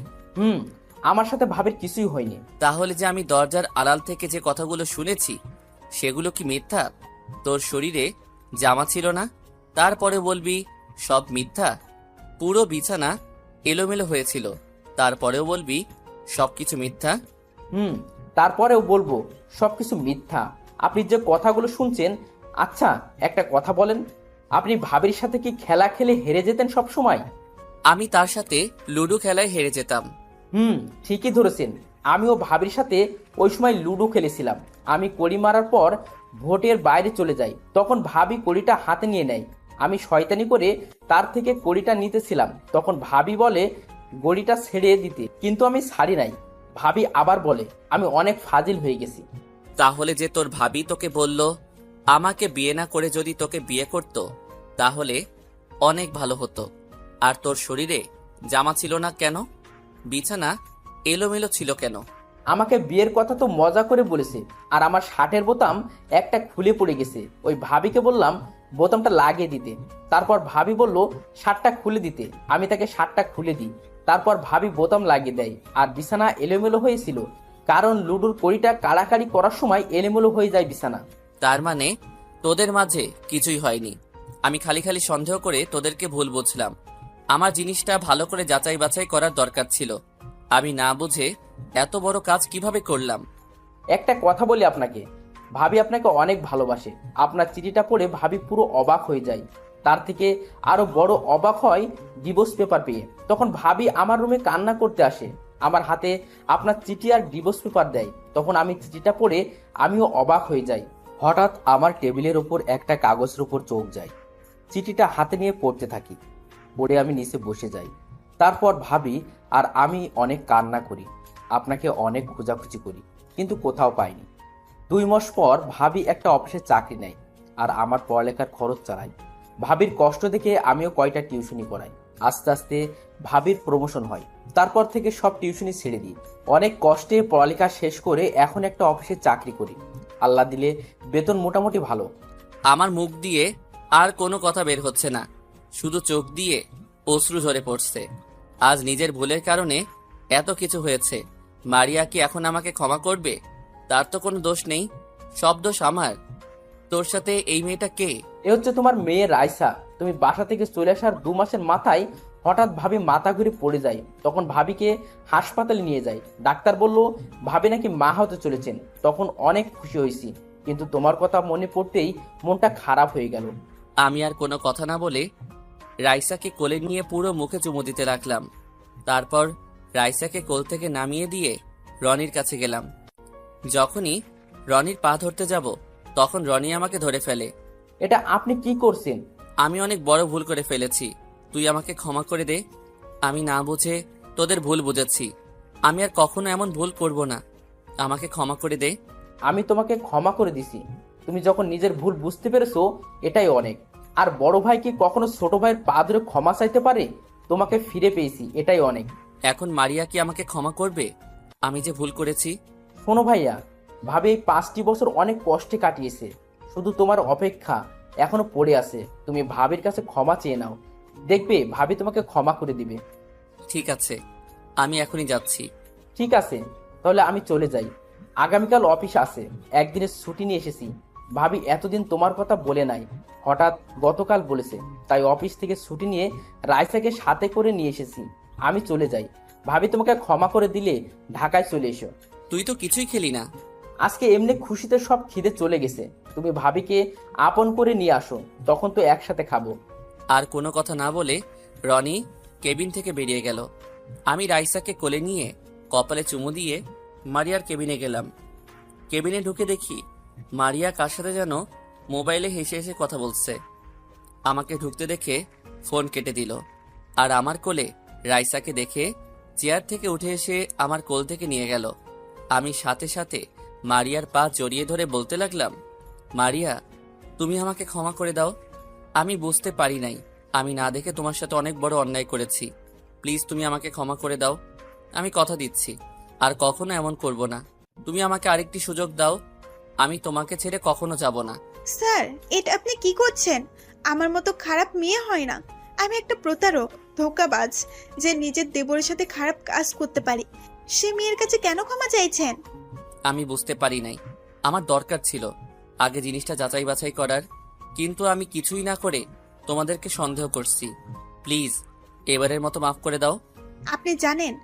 আমার সাথে ভাবির কিছুই হয়নি। তাহলে যে আমি দরজার আড়াল থেকে যে কথাগুলো শুনেছি সেগুলো কি মিথ্যা? তোর শরীরে জামা ছিল না, তারপরে বলবি সব মিথ্যা? পুরো বিছানা এলোমেলো হয়েছিল, তারপরেও বলবি সবকিছু মিথ্যা? তারপরেও বলবো সবকিছু মিথ্যা। আপনি যে কথাগুলো শুনছেন। আচ্ছা একটা কথা বলেন, আপনি ভাবির সাথে কি খেলা খেলে হেরে যেতেন সব সময়? আমি তার সাথে লুডো খেলায় হেরে যেতাম। ঠিকই ধরেছেন। আমিও ভাবির সাথে ওই সময় লুডো খেলেছিলাম। আমি কড়ি মারার পর ভোটের বাইরে চলে যাই, তখন ভাবি কড়িটা হাতে নিয়ে নেয়। আমি শয়তানি করে তার থেকে কড়িটা নিতেছিলাম, তখন ভাবি বলে গড়িটা ছেড়ে দিতে, কিন্তু আমি ছাড়ি নাই। ভাবি আবার বলে আমি অনেক ফাজিল হয়ে গেছি। তাহলে যে তোর ভাবি তোকে বলল আমাকে বিয়ে না করে যদি তোকে বিয়ে করত তাহলে অনেক ভালো হতো। আর তোর শরীরে জামা ছিল না কেন? বিছানা এলোমেলো ছিল কেন? আমাকে বিয়ের কথা তো মজা করে বলেছে, আর আমার শার্টের বোতাম একটা খুলে পড়ে গেছে। ওই ভাবিকে বললাম বোতামটা লাগিয়ে দিতে, তারপর ভাবি বলল শার্টটা খুলে দিতে। আমি তাকে শার্টটা খুলে দিই, তারপর ভাবি বোতাম লাগিয়ে দেয়। আর বিছানা এলোমেলো হয়েছিল, কারণ লুডুর কড়িটা কাড়াকাড়ি করার সময় এলোমেলো হয়ে যায় বিছানা। তার মানে তোদের মাঝে কিছুই হয়নি। আমি খালি খালি সন্দেহ করে তোদেরকে ভুল বুঝলাম। আমার জিনিসটা ভালো করে যাচাই বাছাই করার দরকার ছিল। আমি না বুঝে এত বড় কাজ কিভাবে করলাম? একটা কথা বলি আপনাকে, ভাবি আপনাকে অনেক ভালোবাসে। আপনার চিঠিটা পড়ে ভাবি পুরো অবাক হয়ে যায়। তার থেকে আরো বড় অবাক হয় ডিভোর্স পেপার পেয়ে। তখন ভাবি আমার রুমে কান্না করতে আসে, আমার হাতে আপনার চিঠি আর ডিভোর্স পেপার দেয়। তখন আমি চিঠিটা পড়ে আমিও অবাক হয়ে যাই। হঠাৎ আমার টেবিলের ওপর একটা কাগজের উপর চোখ যায়। চিঠিটা হাতে নিয়ে পড়তে থাকি, পড়ে আমি নিচে বসে যাই। তারপর ভাবি আর আমি অনেক কান্না করি, আপনাকে অনেক খোঁজাখুঁজি করি, কিন্তু কোথাও পাইনি। 2 মাস পর ভাবি একটা অফিসে চাকরি নেয় আর আমার পড়ালেখার খরচ চালায়। ভাবির কষ্ট দেখে আমিও কয়টা টিউশনি করাই। আস্তে আস্তে ভাবির প্রমোশন হয়। তারপর থেকে সব টিউশনি ছেড়ে দিই। অনেক কষ্টে পড়ালেখা শেষ করে এখন একটা অফিসে চাকরি করি। আল্লাহ দিলে বেতন মোটামুটি ভালো। আমার মুখ দিয়ে আর কোনো কথা বের হচ্ছে না, শুধু চোখ দিয়ে অশ্রু ঝরে পড়ছে। আজ নিজের ভুলের কারণে এত কিছু হয়েছে। মারিয়া কি এখন আমাকে ক্ষমা করবে? তার তো কোনো দোষ নেই, সব দোষ আমার। তোর সাথে এই মেয়েটা কে? এ হচ্ছে তোমার মেয়ে রাইসা। তুমি বাসা থেকে চলে আসার 2 মাসের মাথায় হঠাৎ ভাবি মাথা ঘুরে পড়ে যায়। তখন ভাবিকে হাসপাতালে নিয়ে যায়। ডাক্তার বলল ভাবি নাকি মা হতে চলেছেন। তখন অনেক খুশি হয়েছি, কিন্তু তোমার কথা মনে পড়তেই মনটা খারাপ হয়ে গেল। আমি আর কোনো কথা না বলে রাইসাকে কোলে নিয়ে পুরো মুখে চুমু দিতে রাখলাম। তারপর রাইসাকে কোল থেকে নামিয়ে দিয়ে রনির কাছে গেলাম। যখনই রনির পা ধরতে যাব, তখন রনি আমাকে ধরে ফেলে। এটা আপনি কি করছেন? আমি অনেক বড় ভুল করে ফেলেছি, তুই আমাকে ক্ষমা করে দে। আমি না বুঝে তোদের ভুল বুঝেছি, আমি আর কখনো এমন ভুল করব না, আমাকে ক্ষমা করে দে। আমি তোমাকে ক্ষমা করে দিছি। তুমি যখন নিজের ভুল বুঝতে পেরেছো এটাই অনেক। আর বড় ভাই কি কখনো ছোট ভাইয়ের পা ধরে ক্ষমা চাইতে পারে? তোমাকে ফিরে পেয়েছি, এটাই অনেক। এখন মারিয়া কি আমাকে ক্ষমা করবে আমি যে ভুল করেছি? শোনো ভাইয়া, ভাবি এই 5টি বছর অনেক কষ্টে কাটিয়েছে। শুধু তোমার অপেক্ষা এখনো পড়ে আছে। তুমি ভাবির কাছে ক্ষমা চেয়ে নাও, দেখবে ভাবি তোমাকে ক্ষমা করে দিবে। ঠিক আছে, আমি এখনই যাচ্ছি। ঠিক আছে, তাহলে আমি চলে যাই। আগামীকাল অফিস আছে, একদিনের ছুটি নিয়ে এসেছি। ভাবি এতদিন তোমার কথা বলে নাই, হঠাৎ গতকাল বলেছে, তাই অফিস থেকে ছুটি নিয়ে রাইসাকে সাথে করে নিয়ে এসেছি। আমি চলে যাই। ভাবি তোমাকে ক্ষমা করে দিলে ঢাকায় চলে এসো। তুই তো কিছুই খেলি না। আজকে এমনি খুশিতে সব খিদে চলে গেছে। তুমি ভাবিকে আপন করে নিয়ে আসো, তখন তো একসাথে খাবো। আর কোনো কথা না বলে রনি কেবিন থেকে বেরিয়ে গেল। আমি রাইসাকে কোলে নিয়ে কপালে চুমু দিয়ে মারিয়ার কেবিনে গেলাম। কেবিনে ঢুকে দেখি মারিয়া কার সাথে যেন মোবাইলে হেসে হেসে কথা বলছে। আমাকে ঢুকতে দেখে ফোন কেটে দিল। আর আমার কোলে রাইসাকে দেখে চেয়ার থেকে উঠে এসে আমার কোল থেকে নিয়ে গেল। আমি সাথে সাথে মারিয়ার পা জড়িয়ে ধরে বলতে লাগলাম, মারিয়া, তুমি আমাকে ক্ষমা করে দাও। আমি বুঝতে পারি নাই, আমি না দেখে তোমার সাথে অনেক বড় অন্যায় করেছি। প্লিজ তুমি আমাকে ক্ষমা করে দাও। আমি কথা দিচ্ছি আর কখনো এমন করব না। তুমি আমাকে আরেকটি সুযোগ দাও, আমি তোমাকে ছেড়ে কখনো যাব না। স্যার, এটা আপনি কি করছেন? আমার মতো খারাপ মেয়ে হয় না। আমি একটা প্রতারক, ধোঁকাবাজ, যে নিজের দেবরের সাথে খারাপ কাজ করতে পারি। সে মেয়ের কাছে কেন ক্ষমা চাইছেন? আমি বুঝতে পারি নাই, আমার দরকার ছিল আগে জিনিসটা যাচাই বাছাই করার, কিন্তু আমি কিছুই না করে তোমাদেরকে সন্দেহ করছি। প্লিজ এবারের মতো মাফ করে দাও। আপনি জানেন,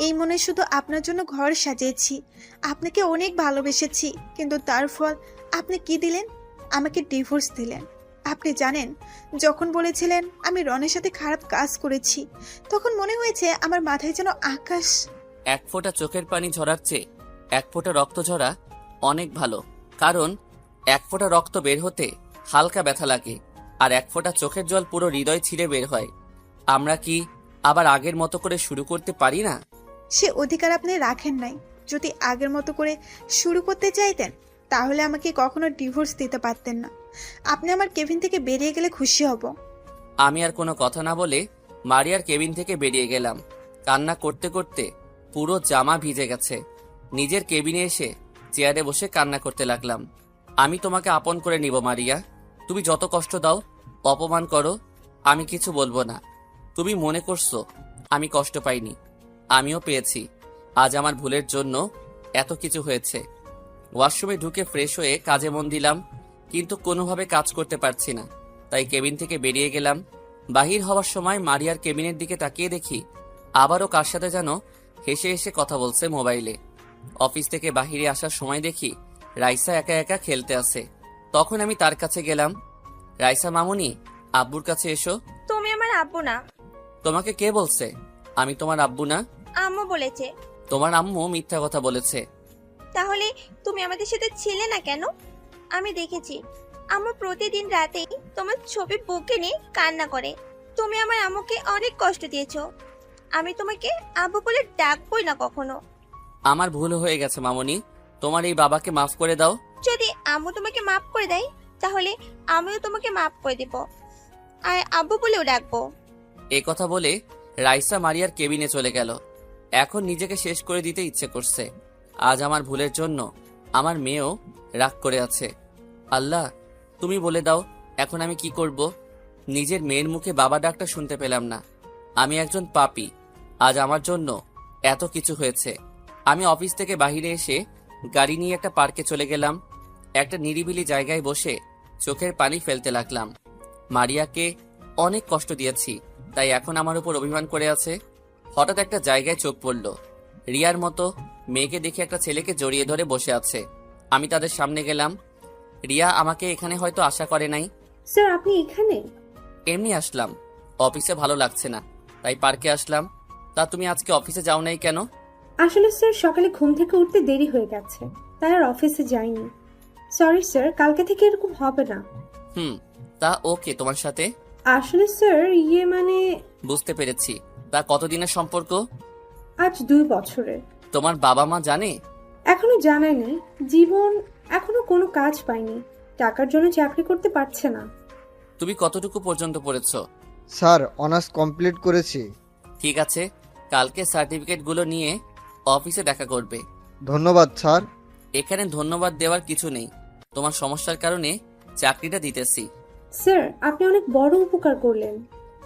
এই মনে শুধু আপনার জন্য ঘর সাজিয়েছি, আপনাকে অনেক ভালোবেসেছি, কিন্তু তার ফল আপনি কি দিলেন? আমাকে ডিভোর্স দিলেন। আপনি জানেন, যখন বলেছিলেন আমি রনের সাথে খারাপ কাজ করেছি, তখন মনে হয়েছে আমার মাথায় যেন আকাশ। এক ফোঁটা চোখের পানি ঝরার চেয়ে এক ফোঁটা রক্ত ঝরা অনেক ভালো, কারণ এক ফোঁটা রক্ত বের হতে হালকা ব্যথা লাগে, আর এক ফোঁটা চোখের জল পুরো হৃদয় ছিঁড়ে বের হয়। আমরা কি আবার আগের মতো করে শুরু করতে পারি না? সে অধিকার আপনি রাখেন নাই। যদি আগের মতো করে শুরু করতে চাইতেন, তাহলে আমাকে কখনো ডিভোর্স দিতে পারতেন না। আপনি আমার কেবিন থেকে বেরিয়ে গেলে খুশি হব। আমি আর কোনো কথা না বলে মারিয়ার কেবিন থেকে বেরিয়ে গেলাম। কান্না করতে করতে পুরো জামা ভিজে গেছে। নিজের কেবিনে এসে চেয়ারে বসে কান্না করতে লাগলাম। আমি তোমাকে আপন করে নিব মারিয়া, তুমি যত কষ্ট দাও, অপমান করো, আমি কিছু বলবো না। তুমি মনে করছো আমি কষ্ট পাইনি, আমিও পেয়েছি। আজ আমার ভুলের জন্য এত কিছু হয়েছে। ওয়াশরুমে ঢুকে ফ্রেশ হয়ে কাজে মন দিলাম, কিন্তু কোনোভাবে কাজ করতে পারছি না, তাই কেবিন থেকে বেরিয়ে গেলাম। বাহির হওয়ার সময় মারিয়ার কেবিনের দিকে তাকিয়ে দেখি আবারও কার সাথে যেন হেসে হেসে কথা বলছে মোবাইলে। অফিস থেকে বাহিরে আসার সময় দেখি রাইসা একা একা খেলতে আছে। তখন আমি তার কাছে গেলাম। রাইসা মামুনি, আব্বুর কাছে এসো। তুমি আমার আব্বু না। তোমাকে কে বলছে আমি তোমার আব্বু না? আম্মু বলেছে। তোমার আম্মু মিথ্যা কথা বলেছে। তাহলে তুমি আমাদের সাথে ছিলে না কেন? আমি দেখেছি আম্মু প্রতিদিন রাতেই তোমার ছবি বুকে নিয়ে কান্না করে। তুমি আমার আম্মুকে অনেক কষ্ট দিয়েছো। আমি তোমাকে আব্বু বলে ডাকবই না কখনো। আমার ভুল হয়ে গেছে মামুনি, তোমার এই বাবাকে মাফ করে দাও। যদি আম্মু তোমাকে মাফ করে দেয় তাহলে আমিও তোমাকে মাফ করে দেব আর আব্বু বলেও ডাকবো। এ কথা বলে রাইসা মারিয়ার কেবিনে চলে গেল। এখন নিজেকে শেষ করে দিতে ইচ্ছে করছে। আজ আমার ভুলের জন্য আমার মেয়েও রাগ করে আছে। আল্লাহ, তুমি বলে দাও এখন আমি কি করব? নিজের মেয়ের মুখে বাবা ডাকটা শুনতে পেলাম না। আমি একজন পাপী। আজ আমার জন্য এত কিছু হয়েছে। আমি অফিস থেকে বাইরে এসে গাড়ি নিয়ে একটা পার্কে চলে গেলাম। একটা নিরিবিলি জায়গায় বসে চোখের পানি ফেলতে লাগলাম। মারিয়াকে অনেক কষ্ট দিয়েছি, তাই এখন আমার উপর অভিমান করে আছে। হঠাৎ একটা জায়গায় চোখ পড়ল। রিয়ার মতো মেয়েকে দেখে একটা ছেলেকে জড়িয়ে ধরে বসে আছে। আমি তাদের সামনে গেলাম। রিয়া আমাকে এখানে হয়তো আশা করে নাই। স্যার আপনি এখানে? এমনি আসলাম, অফিসে ভালো লাগছে না, তাই পার্কে আসলাম। তা তুমি আজকে অফিসে যাও নাই কেন? আসলে স্যার সকালে ঘুম থেকে উঠতে দেরি হয়ে গেছে, তাই আর অফিসে যাইনি। সরি স্যার, কালকে থেকে এরকম হবে না। তা ওকে তোমার সাথে? আসলে স্যার মানে বুঝতে পেরেছি। তা কতদিনের সম্পর্ক? আজ 2 বছরের। তোমার বাবা মা জানে? এখনো জানাই নাই। জীবন এখনো কোনো কাজ পায়নি, টাকার জন্য চাকরি করতে পারছে না। তুমি কতটুকু পর্যন্ত পড়েছো? স্যার অনার্স কমপ্লিট করেছি। ঠিক আছে, কালকে সার্টিফিকেটগুলো নিয়ে অফিসে দেখা করবে। ধন্যবাদ স্যার। এখানে ধন্যবাদ দেওয়ার কিছু নেই, তোমার সমস্যার কারণে চাকরিটা দিতেছি। স্যার আপনি অনেক বড় উপকার করলেন।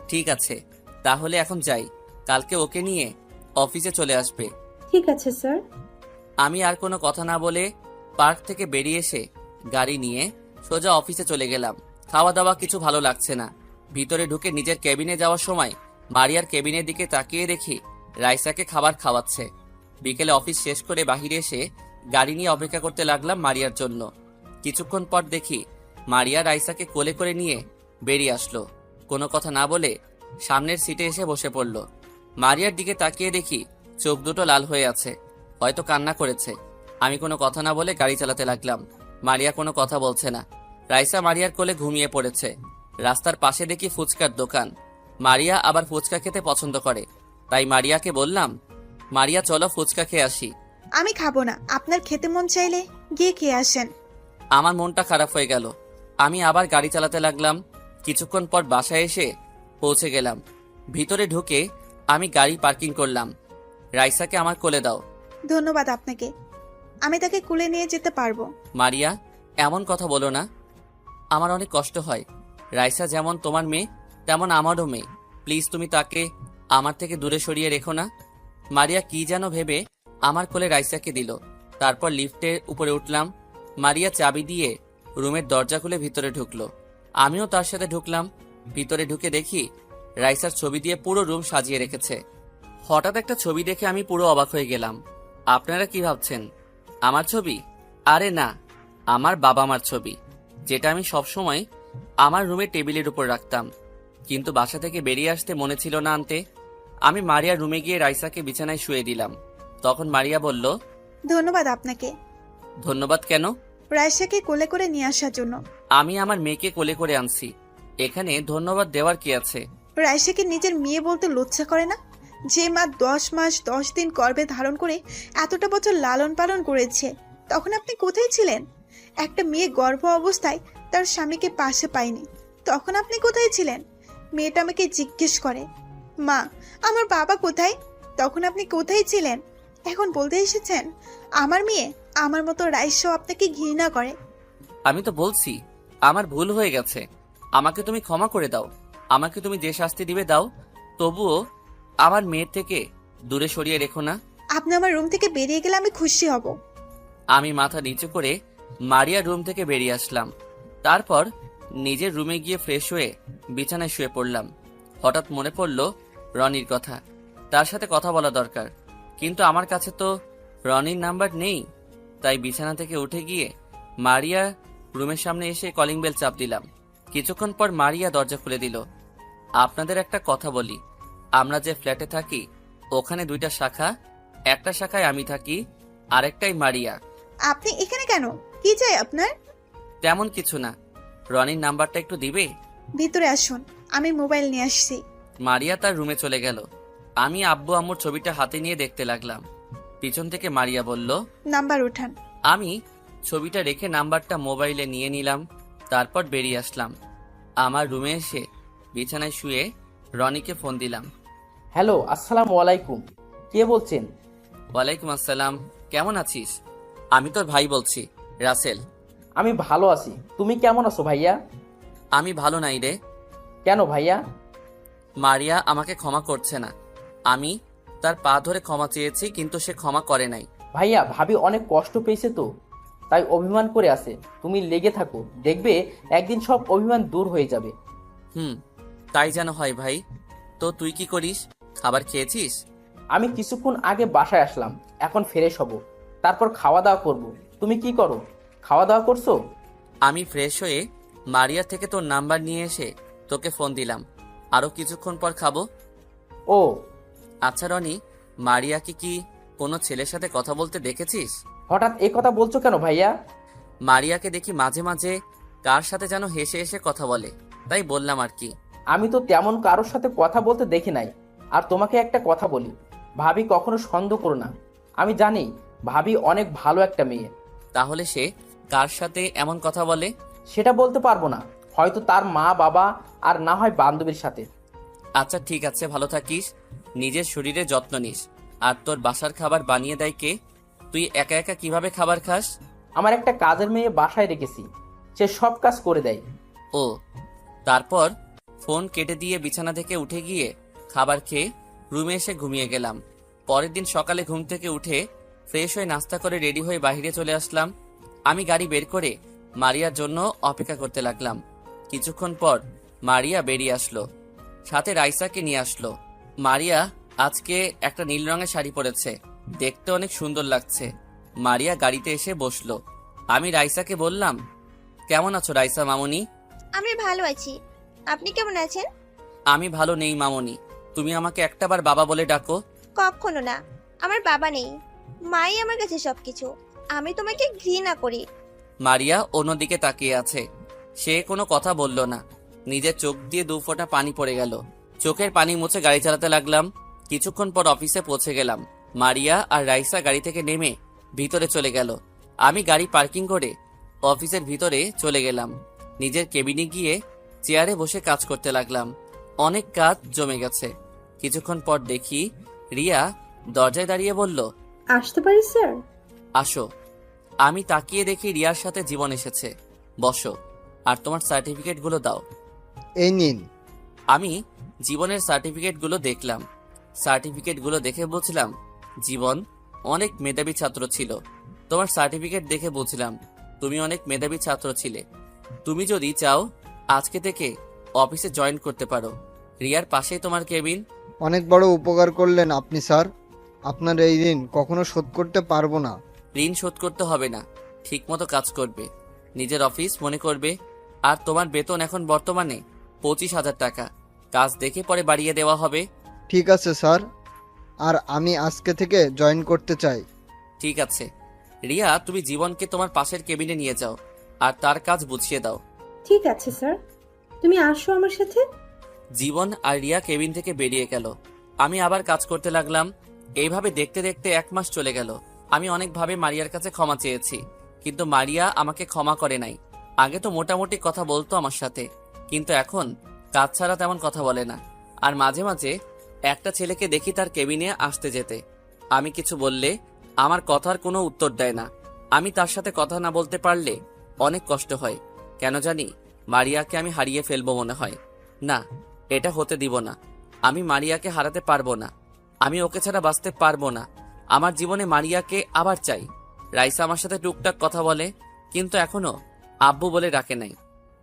ঠিক আছে, তাহলে এখন যাই। কালকে ওকে নিয়ে অফিসে চলে আসবে। ঠিক আছে স্যার। আমি আর কোনো কথা না বলে পার্ক থেকে বেরিয়ে এসে গাড়ি নিয়ে সোজা অফিসে চলে গেলাম। খাওয়া দাওয়া কিছু ভালো লাগছে না। ভিতরে ঢুকে নিজের কেবিনে যাওয়ার সময় মারিয়ার কেবিনের দিকে তাকিয়ে দেখি রাইসাকে খাবার খাওয়াচ্ছে। বিকেলে অফিস শেষ করে বাহিরে এসে গাড়ি নিয়ে অপেক্ষা করতে লাগলাম মারিয়ার জন্য। কিছুক্ষণ পর দেখি মারিয়া রাইসাকে কোলে করে নিয়ে বেরিয়ে আসলো। কোনো কথা না বলে সামনের সিটে এসে বসে পড়ল। মারিয়ার দিকে তাকিয়ে দেখি চোখ দুটো লাল হয়ে আছে, হয়তো কান্না করেছে। আমি কোনো কথা না বলে গাড়ি চালাতে লাগলাম। মারিয়া কোনো কথা বলছে না। রাইসা মারিয়ার কোলে ঘুমিয়ে পড়েছে। রাস্তার পাশে দেখি ফুচকার দোকান। মারিয়া আবার ফুচকা খেতে পছন্দ করে, তাই মারিয়াকে বললাম, মারিয়া চলো ফুচকা খেয়ে আসি। আমি খাবো না, আপনার খেতে মন চাইলে গিয়ে খেয়ে আসেন। আমার মনটা খারাপ হয়ে গেল। আমি আবার গাড়ি চালাতে লাগলাম। কিছুক্ষণ পর বাসায় এসে পৌঁছে গেলাম। ভিতরে ঢুকে আমি গাড়ি পার্কিং করলাম। রাইসাকে আমার কোলে দাও। ধন্যবাদ আপনাকে, আমি তাকে কুলে নিয়ে যেতে পারবো। মারিয়া, এমন কথা বলো না, আমার অনেক কষ্ট হয়। রাইসা যেমন তোমার মেয়ে তেমন আমারও মেয়ে। প্লিজ তুমি তাকে আমার থেকে দূরে সরিয়ে রেখো না। মারিয়া কি যেন ভেবে আমার কোলে রাইসাকে দিল। তারপর লিফটের উপরে উঠলাম। মারিয়া চাবি দিয়ে রুমের দরজা খুলে ভিতরে ঢুকলো। আমিও তার সাথে ঢুকলাম। ভিতরে ঢুকে দেখি রাইসার ছবি দিয়ে পুরো রুম সাজিয়ে রেখেছে। হঠাৎ একটা ছবি দেখে আমি পুরো অবাক হয়ে গেলাম। আপনারা কি ভাবছেন, আমার ছবি? আরে না, আমার বাবা মার ছবি, যেটা আমি সবসময় আমার রুমের টেবিলের উপর রাখতাম। কিন্তু বাসা থেকে বেরিয়ে আসতে মনে ছিল না আনতে। আমি মারিয়ার রুমে গিয়ে রাইসাকে বিছানায় শুয়ে দিলাম। তখন মারিয়া বলল, ধন্যবাদ আপনাকে। ধন্যবাদ কেন? রাইসাকে কোলে করে নিয়ে আসার জন্য। আমি আমার মেয়েকে কোলে করে আনছি, এখানে ধন্যবাদ দেওয়ার কি আছে? রাইসাকে নিজের মেয়ে বলতে লজ্জা করে না? যে মা 10 মাস 10 দিন গর্ভে ধারণ করে এতটা বছর লালন পালন করেছে, তখন আপনি কোথায় ছিলেন? একটা মেয়ে গর্ভ অবস্থায় তার স্বামীকে পাশে পায়নি, তখন আপনি কোথায় ছিলেন? মেয়েটা আমাকে জিজ্ঞেস করে, মা আমার বাবা কোথায়? তখন আপনি কোথায় ছিলেন? এখন বলতে এসেছেন আমার মেয়ে আমার মতো রাইসাও আপনাকে ঘৃণা করে। আমি তো বলছি আমার ভুল হয়ে গেছে, আমাকে তুমি ক্ষমা করে দাও। আমাকে তুমি যে শাস্তি দিবে দাও, তবুও আমার মেয়ের থেকে দূরে সরিয়ে রেখো না। আপনি আমার রুম থেকে বেরিয়ে গেলে আমি খুশি হব। আমি মাথা নিচু করে মারিয়ার রুম থেকে বেরিয়ে আসলাম। তারপর নিজের রুমে গিয়ে ফ্রেশ হয়ে বিছানায় শুয়ে পড়লাম। হঠাৎ মনে পড়ল রনির কথা, তার সাথে কথা বলা দরকার। কিন্তু আমার কাছে তো রনির নাম্বার নেই। তাই বিছানা থেকে উঠে গিয়ে মারিয়া রুমের সামনে এসে কলিং বেল চাপ দিলাম। কিছুক্ষণ পর মারিয়া দরজা খুলে দিল। আপনাদের একটা কথা বলি, আমরা যে ফ্ল্যাটে থাকি ওখানে 2টা শাখা, একটা শাখায় আমি থাকি, আরেকটাই মারিয়া। আপনি এখানে কেন? কি চাই আপনার? তেমন কিছু না, রনির নাম্বারটা একটু দিবে? ভিতরে আসুন, আমি মোবাইল নিয়ে আসছি। মারিয়া তার রুমে চলে গেল। আমি আব্বু আম্মুর ছবিটা হাতে নিয়ে দেখতে লাগলাম। পিছন থেকে মারিয়া বলল, নাম্বার উঠান। আমি ছবিটা রেখে নাম্বারটা মোবাইলে নিয়ে নিলাম, তারপর বেরিয়ে আসলাম। আমার রুমে এসে বিছানায় শুয়ে রনিকে ফোন দিলাম। হ্যালো, আসসালামু আলাইকুম। কে বলছেন? ওয়ালাইকুম আসসালাম, কেমন আছিস? আমি তোর ভাই বলছি, রাসেল। আমি ভালো আছি, তুমি কেমন আছো ভাইয়া? আমি ভালো নাই রে। কেন ভাইয়া? মারিয়া আমাকে ক্ষমা করছে না। আমি তার পা ধরে ক্ষমা চেয়েছি, কিন্তু সে ক্ষমা করে নাই। ভাইয়া, ভাবি অনেক কষ্ট পেয়েছে তো, তাই অভিমান করে আছে। তুমি লেগে থাকো, দেখবে একদিন সব অভিমান দূর হয়ে যাবে। তাই যেন হয় ভাই। তো তুই কি করিস? খাবার খেয়েছিস? আমি কিছুক্ষণ আগে বাসায় আসলাম, এখন ফ্রেশ হব, তারপর খাওয়া দাওয়া করব। তুমি কি করো? খাওয়া দাওয়া করছো? আমি ফ্রেশ হয়ে মারিয়া থেকে তোর নাম্বার নিয়ে এসে তোকে ফোন দিলাম। আরো কিছুক্ষণ পর খাবো। ও আচ্ছা রনি, মারিয়াকে কি কোনো ছেলের সাথে কথা বলতে দেখেছিস? হঠাৎ এ কথা বলছো কেন ভাইয়া? মারিয়াকে দেখি মাঝে মাঝে কার সাথে যেন হেসে হেসে কথা বলে, তাই বললাম আর কি। আমি তো তেমন কারোর সাথে কথা বলতে দেখি নাই। আর তোমাকে একটা কথা বলি, ভাবি কখনো সন্দেহ করো না। আমি জানি ভাবি অনেক ভালো একটা মেয়ে। তাহলে সে কার সাথে এমন কথা বলে? সেটা বলতে পারবো না, হয়তো তার মা বাবা, আর না হয় বান্ধবীর সাথে। আচ্ছা ঠিক আছে, ভালো থাকিস, নিজের শরীরে যত্ন নিস। আর তোর বাসার খাবার বানিয়ে দেয় কে? তুই একা একা কিভাবে খাবার খাস? আমার একটা কাজের মেয়ে বাসায় রেখেছি, সে সব কাজ করে দেয়। ও, তারপর ফোন কেটে দিয়ে বিছানা থেকে উঠে গিয়ে খাবার খেয়ে রুমে এসে ঘুমিয়ে গেলাম। পরের দিন সকালে ঘুম থেকে উঠে ফ্রেশ হয়ে নাস্তা করে রেডি হয়ে বাইরে চলে আসলাম। আমি গাড়ি বের করে মারিয়ার জন্য অপেক্ষা করতে লাগলাম। কিছুক্ষণ পর মারিয়া বেরিয়ে আসলো, সাথে রাইসাকে নিয়ে আসলো। মারিয়া আজকে একটা নীল রঙের শাড়ি পরেছে, দেখতে অনেক সুন্দর লাগছে। মারিয়া গাড়িতে এসে বসলো। আমি রাইসাকে বললাম, কেমন আছো রাইসা মামুনি? আমি ভালো আছি, আপনি কেমন আছেন? আমি ভালো নেই মামুনি, তুমি আমাকে একটাবার বাবা বলে ডাকো। কখনো না, আমার বাবা নেই, মাই আমার কাছে সবকিছু। আমি তোমাকে ঘৃণা করি। মারিয়া অন্যদিকে তাকিয়ে আছে, সে কোনো কথা বলল না। নিজের চোখ দিয়ে 2 ফোঁটা পানি পড়ে গেল। চোখের পানি মুছে গাড়ি চালাতে লাগলাম। কিছুক্ষণ পর অফিসে পৌঁছে গেলাম। মারিয়া আর রাইসা গাড়ি থেকে নেমে ভিতরে চলে গেল। আমি গাড়ি পার্কিং করে অফিসের ভিতরে চলে গেলাম। নিজের কেবিনে গিয়ে চেয়ারে বসে কাজ করতে লাগলাম। অনেক কাজ জমে গেছে। কিছুক্ষণ পর দেখি রিয়া দরজায় দাঁড়িয়ে বলল, আসতে পারি স্যার? আসো। আমি তাকিয়ে দেখি রিয়ার সাথে জীবন এসেছে। বসো, আর তোমার সার্টিফিকেটগুলো দাও। এই নিন। আমি জীবনের সার্টিফিকেটগুলো দেখলাম। সার্টিফিকেটগুলো দেখে বুঝলাম জীবন অনেক মেধাবী ছাত্র ছিল। তোমার সার্টিফিকেট দেখে বুঝলাম তুমি অনেক মেধাবী ছাত্র ছিলে। তুমি যদি চাও আজকে থেকে অফিসে জয়েন করতে পারো। রিয়ার পাশেই তোমার কেবিন। অনেক বড় উপকার করলেন আপনি স্যার। আপনার এই ঋণ কখনো শোধ করতে পারবো না। ঋণ শোধ করতে হবে না, ঠিকমতো কাজ করবে, নিজের অফিস মনে করবে। আর তোমার বেতন এখন বর্তমানে 25,000 টাকা। কাজ দেখে পরে বাড়িয়ে দেওয়া হবে। ঠিক আছে স্যার, আর আমি আজকে থেকে জয়েন করতে চাই। ঠিক আছে রিয়া, তুমি জীবনকে তোমার পাশের কেবিনে নিয়ে যাও আর তার কাজ বুঝিয়ে দাও। ঠিক আছে স্যার, তুমি আসো আমার সাথে। জীবন আর রিয়া কেবিন থেকে বেরিয়ে গেল। আমি আবার কাজ করতে লাগলাম। এইভাবে দেখতে দেখতে 1 মাস চলে গেল। আমি অনেকভাবে মারিয়ার কাছে ক্ষমা চেয়েছি, কিন্তু মারিয়া আমাকে ক্ষমা করে নাই। আগে তো মোটামুটি কথা বলতো আমার সাথে, কিন্তু এখন কাজ ছাড়া তেমন কথা বলে না। আর মাঝে মাঝে একটা ছেলেকে দেখি তার কেবিনে আসতে যেতে। আমি কিছু বললে আমার কথার কোনো উত্তর দেয় না। আমি তার সাথে কথা না বলতে পারলে অনেক কষ্ট হয়। কেন জানি মারিয়াকে আমি হারিয়ে ফেলবো মনে হয়। না, এটা হতে দিব না। আমি মারিয়াকে হারাতে পারবো না। আমি ওকে ছাড়া বাঁচতে পারবো না। আমার জীবনে মারিয়াকে আবার চাই। রাইসা আমার সাথে টুকটাক কথা বলে, কিন্তু এখনো আব্বু বলে ডাকে নাই।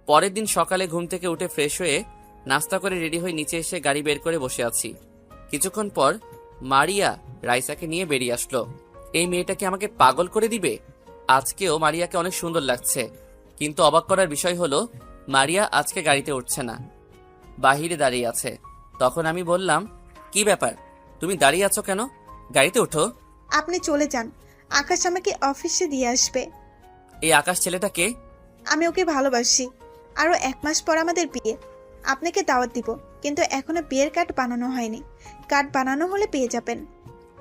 পরের দিন সকালে ঘুম থেকে উঠে ফ্রেশ হয়ে নাস্তা করে রেডি হয়ে নিচে এসে গাড়ি বের করে বসে আছি। কিছুক্ষণ পর মারিয়া রাইসাকে নিয়ে বেরিয়ে আসলো। এই মেয়েটাকে আমাকে পাগল করে দিবে। আজকেও মারিয়াকে অনেক সুন্দর লাগছে, কিন্তু অবাক করার বিষয় হলো মারিয়া আজকে গাড়িতে উঠছে না, বাহিরে দাঁড়িয়ে আছে। তখন আমি বললাম, কি ব্যাপার, তুমি দাঁড়িয়ে আছো কেন? গাড়িতে ওঠো। আপনি চলে যান, আকাশ আমাকে অফিসে দিয়ে আসবে। এই আকাশ ছেলেটাকে? আমি ওকে ভালোবাসি। আরও 1 মাস পর আমাদের বিয়ে। আপনাকে দাওয়াত দিব, কিন্তু এখনো বিয়ের কার্ড বানানো হয়নি। কার্ড বানানো হলে পেয়ে যাবেন।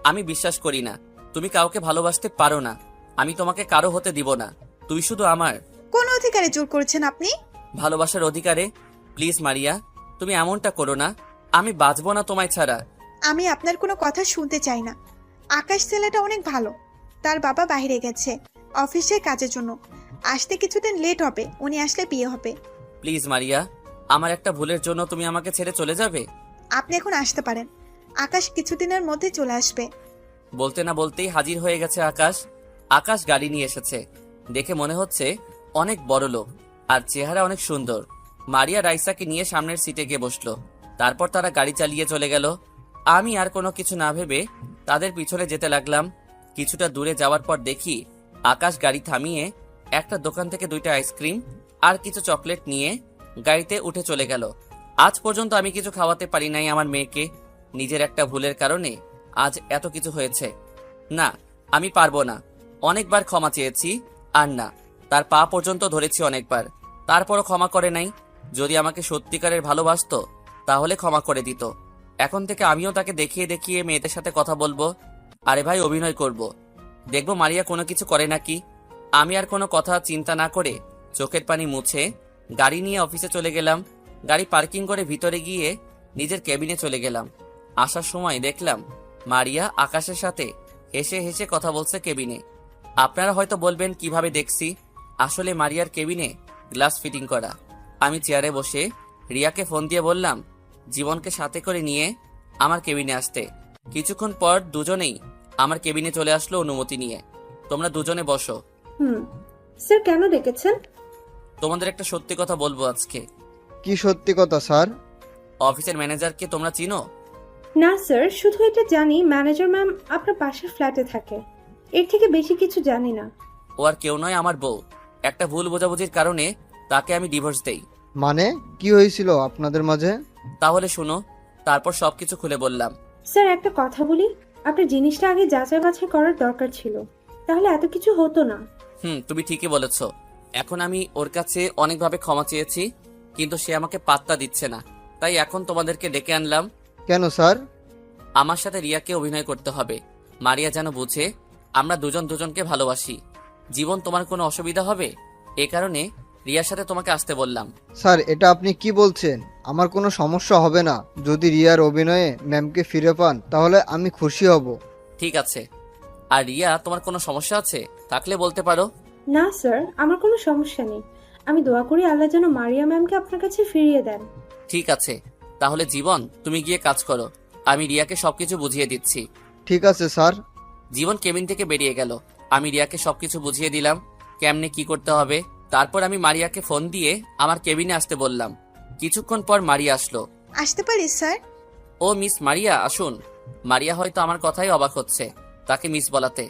আমি বিশ্বাস করি না, তুমি কাউকে ভালোবাসতে পারো না। আমি তোমাকে কারো হতে দিব না। তুই শুধু আমার কোন অধিকারে জোর করছেন আপনি? ভালোবাসার অধিকারে। প্লিজ মারিয়া, তুমি এমনটা করো না। আমি বাঁচবো না তোমায় ছাড়া। আমি আপনার কোনো কথা শুনতে চাই না। আকাশ ছেলেটা অনেক ভালো। তার বাবা বাইরে গেছে অফিসের কাজের জন্য, আসতে কিছুদিন লেট হবে। উনি আসলে বিয়ে হবে। প্লিজ মারিয়া, আমার একটা ভুলের জন্য তুমি আমাকে ছেড়ে চলে যাবে? আপনি এখন আসতে পারেন। আকাশ কিছুদিনের মধ্যে চলে আসবে। বলতে না বলতেই হাজির হয়ে গেছে আকাশ। আকাশ গাড়ি নিয়ে এসেছে। দেখে মনে হচ্ছে অনেক বড় লোক, আর চেহারা অনেক সুন্দর। মারিয়া রাইসাকে নিয়ে সামনের সিটে গিয়ে বসলো। তারপর তারা গাড়ি চালিয়ে চলে গেল। আমি আর কোনো কিছু না ভেবে তাদের পিছনে যেতে লাগলাম। কিছুটা দূরে যাওয়ার পর দেখি আকাশ গাড়ি থামিয়ে একটা দোকান থেকে 2টা আইসক্রিম আর কিছু চকলেট নিয়ে গাড়িতে উঠে চলে গেল। আজ পর্যন্ত আমি কিছু খাওয়াতে পারি নাই আমার মেয়েকে। নিজের একটা ভুলের কারণে আজ এত কিছু হয়েছে। না, আমি পারবো না। অনেকবার ক্ষমা চেয়েছি, আর না, তার পা পর্যন্ত ধরেছি অনেকবার, তারপরও ক্ষমা করে নাই। যদি আমাকে সত্যিকারের ভালোবাসতো তাহলে ক্ষমা করে দিত। এখন থেকে আমিও তাকে দেখিয়ে দেখিয়ে মেয়েদের সাথে কথা বলবো। আরে ভাই, অভিনয় করব। দেখবো মারিয়া কোনো কিছু করে নাকি। আমি আর কোনো কথা চিন্তা না করে চোখের পানি মুছে গাড়ি নিয়ে অফিসে চলে গেলাম। গাড়ি পার্কিং করে ভিতরে গিয়ে নিজের কেবিনে চলে গেলাম। আসার সময় দেখলাম মারিয়া আকাশের সাথে হেসে হেসে কথা বলছে কেবিনে। আপনারা হয়তো বলবেন কিভাবে দেখছি। আসলে মারিয়ার কেবিনে গ্লাস ফিটিং করা। আমি চেয়ারে বসে রিয়াকে ফোন দিয়ে বললাম জীবনকে সাথে করে নিয়ে আমার কেবিনে আসতে। কিছুক্ষণ পর দুজনেই আমার কেবিনে চলে আসলো অনুমতি নিয়ে। তোমরা দুজনে বসো। স্যার কেন ডেকেছেন? তোমাদের একটা সত্যি কথা বলবো আজকে। কি সত্যি কথা স্যার? অফিসের ম্যানেজারকে তোমরা চিনো? না স্যার, শুধু এটা জানি ম্যানেজার ম্যাম আপনার পাশের ফ্ল্যাটে থাকে। এর থেকে বেশি কিছু জানি না। ও আর কেউ নয়, আমার বউ। একটা ভুল বোঝাবুঝির কারণে তাকে আমি ডিভোর্স দেই। মানে কি হয়েছিল আপনাদের মাঝে? তাহলে শুনো, তারপর সবকিছু খুলে বললাম। স্যার একটা কথা বলি, আপনার জিনিসটা আগে যাচাই বাছাই করার দরকার ছিল, তাহলে এত কিছু হতো না। তুমি ঠিকই বলেছ। এখন আমি ওর কাছে অনেকভাবে ক্ষমা চেয়েছি, কিন্তু সে আমাকে পাত্তা দিচ্ছে না। তাই এখন তোমাদেরকে ডেকে আনলাম। কেন স্যার? আমার সাথে রিয়াকে অভিনয় করতে হবে। মারিয়া যেন বুঝে আমরা দুজন দুজনকে ভালোবাসি। জীবন, তোমার কোনো অসুবিধা হবে? এ কারণে রিয়ার সাথে তোমাকে আসতে বললাম। স্যার এটা আপনি কি বলছেন? আমার কোনো সমস্যা হবে না। যদি রিয়ার অভিনয়ে ম্যামকে ফিরে পান তাহলে আমি খুশি হব। ঠিক আছে। আর রিয়া, তোমার কোনো সমস্যা আছে থাকলে বলতে পারো। না স্যার, আমার কোনো সমস্যা নেই। আমি দোয়া করি আল্লাহ যেন মারিয়া ম্যামকে আপনার কাছে ফিরিয়ে দেন। ঠিক আছে, তাহলে জীবন তুমি গিয়ে কাজ করো, আমি রিয়াকে সবকিছু বুঝিয়ে দিচ্ছি। ঠিক আছে স্যার। জীবন কেবিন থেকে বেরিয়ে গেল। আমি রিয়াকে সবকিছু বুঝিয়ে দিলাম কেমনে কি করতে হবে। তারপর আমি মারিয়াকে ফোন দিয়ে আমার কেবিনে আসতে বললাম। কিছুক্ষণ পর মারিয়া আসলো। আসতে পারি স্যার? ও মিস মারিয়া, আসুন। মারিয়া হয়তো আমার কথাই অবাক হচ্ছে তাকে মিস বলাতে।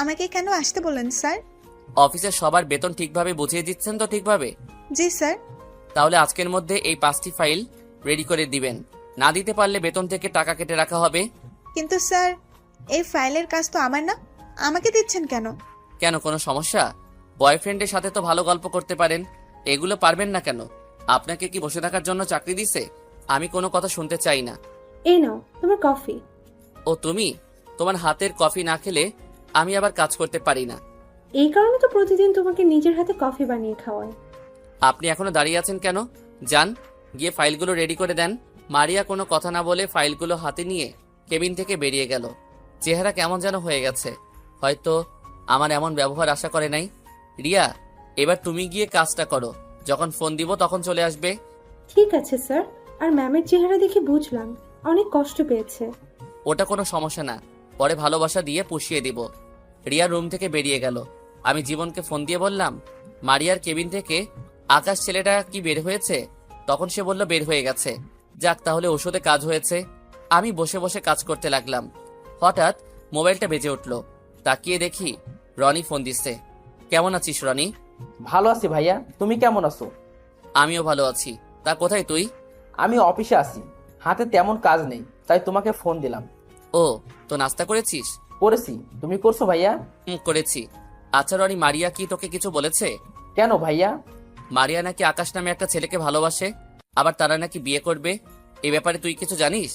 আমাকে কেন আসতে বললেন স্যার? অফিসের সবার বেতন ঠিকভাবে বুঝিয়ে দিচ্ছেন তো? ঠিকভাবে। জি স্যার। তাহলে আজকের মধ্যে এই 5টি ফাইল রেডি করে দিবেন। না দিতে পারলে বেতন থেকে টাকা কেটে রাখা হবে। কিন্তু স্যার, এই ফাইলের কাজ তো আমার না, আমাকে দিচ্ছেন কেন? কেন, কোনো সমস্যা? বয়ফ্রেন্ডের সাথে তো ভালো গল্প করতে পারেন, এগুলো পারবেন না কেন? আপনাকে কি বসে থাকার জন্য চাকরি দিছে? আমি কোনো কথা শুনতে চাই না। এই নাও তোমার কফি। ও তুমি? তোমার হাতের কফি না খেলে আমি আবার কাজ করতে পারি না। এই কারণে তো প্রতিদিন তোমাকে নিজের হাতে কফি বানিয়ে খাওয়ায়। আপনি এখনো দাঁড়িয়ে আছেন কেন? যান, গিয়ে ফাইলগুলো রেডি করে দেন। মারিয়া কোনো কথা না বলে ফাইলগুলো হাতে নিয়ে কেবিন থেকে বেরিয়ে গেল। চেহারা কেমন যেন হয়ে গেছে। হয়তো আমার এমন ব্যবহার আশা করে নাই। রিয়া, এবার তুমি গিয়ে কাজটা করো। যখন ফোন দিব তখন চলে আসবে। ঠিক আছে স্যার। আর ম্যামের চেহারা দেখে বুঝলাম অনেক কষ্ট পেয়েছে। ওটা কোনো সমস্যা না, পরে ভালোবাসা দিয়ে পুষিয়ে দিব। রিয়া রুম থেকে বেরিয়ে গেল। আমি জীবনকে ফোন দিয়ে বললাম, মারিয়ার কেবিন থেকে আকাশ ছেলেটা কি বের হয়েছে? তখন সে বলল বের হয়ে গেছে। যাক, তাহলে ওষুধে কাজ হয়েছে। আমি বসে বসে কাজ করতে লাগলাম। হঠাৎ মোবাইলটা বেজে উঠল। তাকিয়ে দেখি রনি ফোন দিচ্ছে। কেমন আছিস রনি? ভালো আছি ভাইয়া, তুমি কেমন আছো? আমিও ভালো আছি। তা কোথায় তুই? আমি অফিসে আছি, হাতে তেমন কাজ নেই, তাই তোমাকে ফোন দিলাম। ও, তো নাস্তা করেছিস? করেছি, তুমি করছো ভাইয়া? করেছি। আচ্ছা রনি, মারিয়া কি তোকে কিছু বলেছে? কেন ভাইয়া? মারিয়া নাকি আকাশ নামে একটা ছেলেকে ভালোবাসে, আবার তারা নাকি বিয়ে করবে। এ ব্যাপারে তুই কিছু জানিস?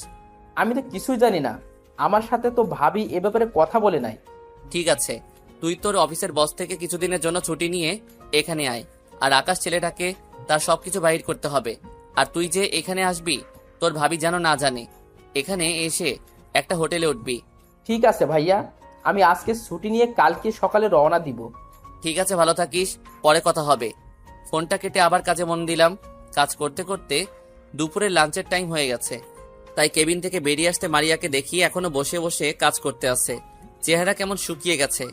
আমি তো কিছুই জানি না, আমার সাথে তো ভাবি এ ব্যাপারে কথা বলে নাই। ঠিক আছে, তুই তোর অফিসের বস থেকে কিছুদিনের জন্য ছুটি নিয়ে এখানে আয়। আর আকাশ ছেলেটাকে তার সবকিছু বাহির করতে হবে। আর তুই যে এখানে আসবি তোর ভাবি যেন না জানে। এখানে এসে একটা হোটেলে উঠবি। ঠিক আছে ভাইয়া, আমি আজকে ছুটি নিয়ে কালকে সকালে রওনা দিব। ঠিক আছে, ভালো থাকিস, পরে কথা হবে। ফোনটা কেটে আবার কাজে মন দিলাম। কাজ করতে করতে দুপুরের লাঞ্চের টাইম হয়ে গেছে, তাই কেবিন থেকে বেরিয়ে আসতে মারিয়াকে দেখি এখনো বসে বসে কাজ করতে আছে। চেহারা কেমন শুকিয়ে গেছে।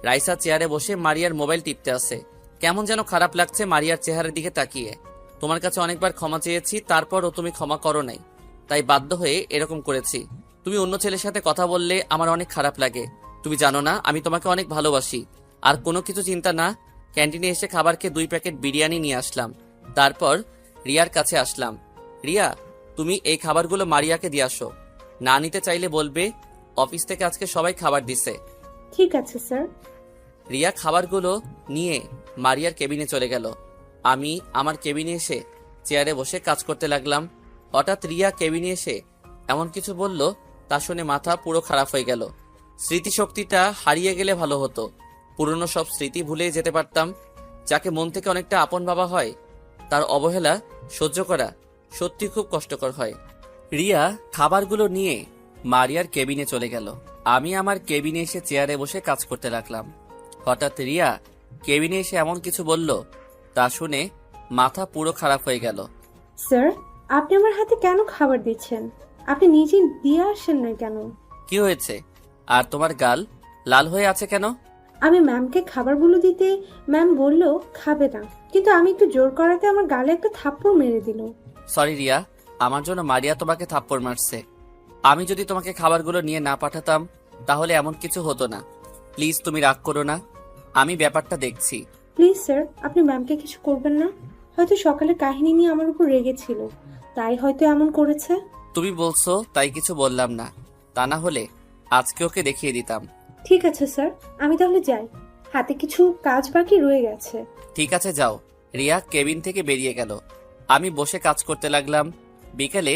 রাইসা চেয়ারে বসে মারিয়ার মোবাইল টিপতে আছে। কেমন যেন খারাপ লাগছে মারিয়ার চেহারার দিকে তাকিয়ে। তোমার কাছে অনেকবার ক্ষমা চেয়েছি, তারপরও তুমি ক্ষমা করো নাই, তাই বাধ্য হয়ে এরকম করেছি। তুমি অন্য ছেলের সাথে কথা বললে আমার অনেক খারাপ লাগে। তুমি জানো না আমি তোমাকে অনেক ভালোবাসি। আর কোনো কিছু চিন্তা না, ক্যান্টিনে এসে খাবার খেয়ে 2 প্যাকেট বিরিয়ানি নিয়ে আসলাম। তারপর রিয়ার কাছে আসলাম। রিয়া, তুমি এই খাবারগুলো মারিয়াকে দিয়ে আসো। না নিতে চাইলে বলবে। অফিস থেকে আজকে সবাই খাবার দিছে। ঠিক আছে স্যার। রিয়া খাবারগুলো নিয়ে মারিয়ার কেবিনে চলে গেল। আমি আমার কেবিনে এসে চেয়ারে বসে কাজ করতে লাগলাম। হঠাৎ রিয়া কেবিনে এসে এমন কিছু বলল, তা শুনে মাথা পুরো খারাপ হয়ে গেল। স্মৃতিশক্তিটা হারিয়ে গেলে ভালো হতো। পুরনো সব স্মৃতি ভুলে যেতে পারতাম। যাকে মন থেকে অনেকটা আপন বাবা হয়, তার অবহেলা সহ্য করা সত্যি খুব কষ্টকর হয়। রিয়া খাবারগুলো নিয়ে মারিয়ার কেবিনে চলে গেল। আমি আমার কেবিনে এসে চেয়ারে বসে কাজ করতে লাগলাম। হঠাৎ রিয়া কেবিনে এসে এমন কিছু বলল, তা শুনে মাথা পুরো খারাপ হয়ে গেল। স্যার, আপনি আমার হাতে কেন খাবার দিচ্ছেন? আপনি নিজে দিয়ে আসেন না কেন? কি হয়েছে? আর তোমার গাল লাল হয়ে আছে কেন? আমি ম্যামকে খাবারগুলো দিতে ম্যাম বলল খাবে না, কিন্তু আমি একটু জোর করাতে আমার গালে একটা থাপ্পড় মেরে দিল। সরি রিয়া, আমার জন্য মারিয়া তোমাকে থাপ্পড় মারছে। আমি যদি তোমাকে খাবারগুলো নিয়ে না পাঠাতাম তাহলে এমন কিছু হতো না। প্লিজ তুমি রাগ করো না, আমি ব্যাপারটা দেখছি। প্লিজ স্যার, আপনি ম্যামকে কিছু করবেন না। হয়তো সকালে কাহিনী নিয়ে আমার উপর রেগেছিল, তাই হয়তো এমন করেছে। তুমি বলছো তাই কিছু বললাম না, তা না হলে আজকে ওকে দেখিয়ে দিতাম। ঠিক আছে স্যার, আমি তাহলে যাই, হাতে কিছু কাজ বাকি রয়ে গেছে। ঠিক আছে যাও। রিয়া কেবিন থেকে বেরিয়ে গেল। আমি বসে কাজ করতে লাগলাম। বিকেলে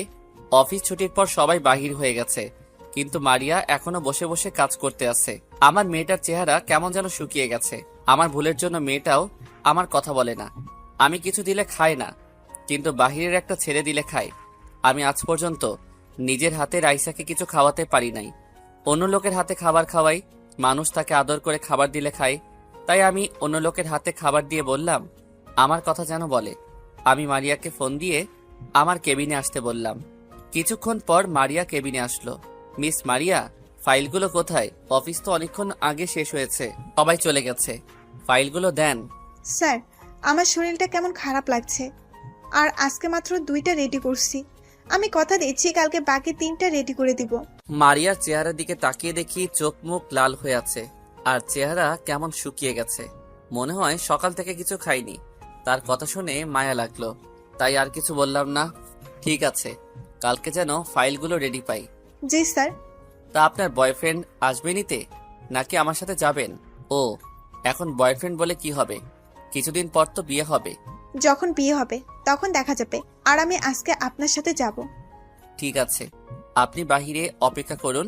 অফিস ছুটির পর সবাই বাহির হয়ে গেছে, কিন্তু মারিয়া এখনো বসে বসে কাজ করতে আছে। আমার মেয়েটার চেহারা কেমন যেন শুকিয়ে গেছে। আমার ভুলের জন্য মেয়েটাও আমার কথা বলে না। আমি কিছু দিলে খায় না, কিন্তু বাহিরের একটা ছেলে দিলে খায়। আমি আজ পর্যন্ত নিজের হাতে রাইসাকে কিছু খাওয়াতে পারি নাই। অন্য লোকের হাতে খাবার খাওয়াই, মানুষ তাকে আদর করে খাবার দিলে খায়। তাই আমি অন্য লোকের হাতে খাবার দিয়ে বললাম আমার কথা যেন বলে। আমি মারিয়াকে ফোন দিয়ে আমার কেবিনে আসতে বললাম। কিছুক্ষণ পর মারিয়া কেবিনে আসলো। মিস মারিয়া, ফাইলগুলো কোথায়? অফিস তো অনেকক্ষণ আগে শেষ হয়েছে, সবাই চলে গেছে। ফাইলগুলো দেন। স্যার, আমার শরীরটা কেমন খারাপ লাগছে, আর আজকে মাত্র 2টা রেডি করছি। আমি কথা দিচ্ছি কালকে বাকি 3টা রেডি করে দিব। মারিয়ার চেহারার দিকে তাকিয়ে দেখি চোখ মুখ লাল হয়ে আছে, আর চেহারা কেমন শুকিয়ে গেছে। মনে হয় সকাল থেকে কিছু খাইনি। তার কথা শুনে মায়া লাগলো, তাই আর কিছু বললাম না। ঠিক আছে, কালকে যেন ফাইলগুলো রেডি পাই। জি স্যার। তা আপনার বয়ফ্রেন্ড আসবে নিতে, নাকি আমার সাথে যাবেন? ও, এখন বয়ফ্রেন্ড বলে কি হবে? কিছুদিন পর তো বিয়ে হবে। যখন বিয়ে হবে তখন দেখা যাবে, আর আমি আজকে আপনার সাথে যাব। ঠিক আছে, আপনি বাহিরে অপেক্ষা করুন,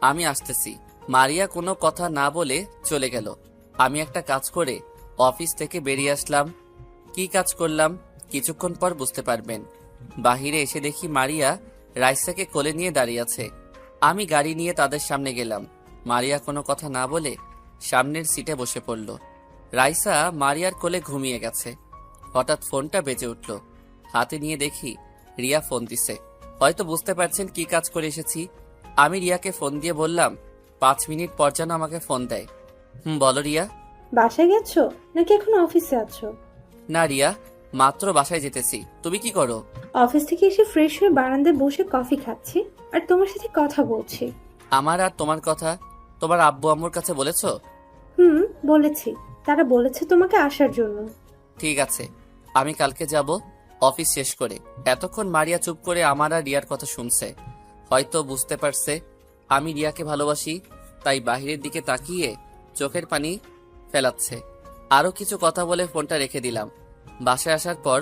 আমি আসতেছি। মারিয়া কোনো কথা না বলে চলে গেল। আমি একটা কাজ করে অফিস থেকে বেরিয়ে আসলাম। কি কাজ করলাম কিছুক্ষণ পর বুঝতে পারবেন। বাহিরে এসে দেখি মারিয়া রাইসাকে কোলে নিয়ে দাঁড়িয়ে আছে। আমি গাড়ি নিয়ে তাদের সামনে গেলাম। মারিয়া কোনো কথা না বলে সামনের সিটে বসে পড়ল। রাইসা মারিয়ার কোলে ঘুমিয়ে গেছে। হঠাৎ ফোনটা বেজে উঠল। হাতে নিয়ে দেখি রিয়া ফোন দিছে। হয়তো বুঝতে পারছেন কি কাজ করে এসেছি। আমি রিয়াকে ফোন দিয়ে বললাম 5 মিনিট পর যেন আমাকে ফোন দেয়। বলো রিয়া। বাসায় গেছো নাকি এখন অফিসে আছো? না রিয়া, মাত্র বাসায় যেতেছি। তুমি কি করো? অফিস থেকে এসে ফ্রেশ হয়ে বারান্দায় বসে কফি খাচ্ছি আর তোমার সাথে কথা বলছি। আমার আর তোমার কথা তোমার আব্বু আম্মুর কাছে বলেছো? বলেছি, তারা বলেছে তোমাকে আসার জন্য। ঠিক আছে, আমি কালকে যাব অফিস শেষ করে। এতক্ষণ মারিয়া চুপ করে আমার আর রিয়ার কথা শুনছে। হয়তো বুঝতে পারছে আমি রিয়াকে ভালোবাসি, তাই বাহিরের দিকে তাকিয়ে চোখের পানি ফেলাচ্ছে। আরো কিছু কথা বলে ফোনটা রেখে দিলাম। বাসায় আসার পর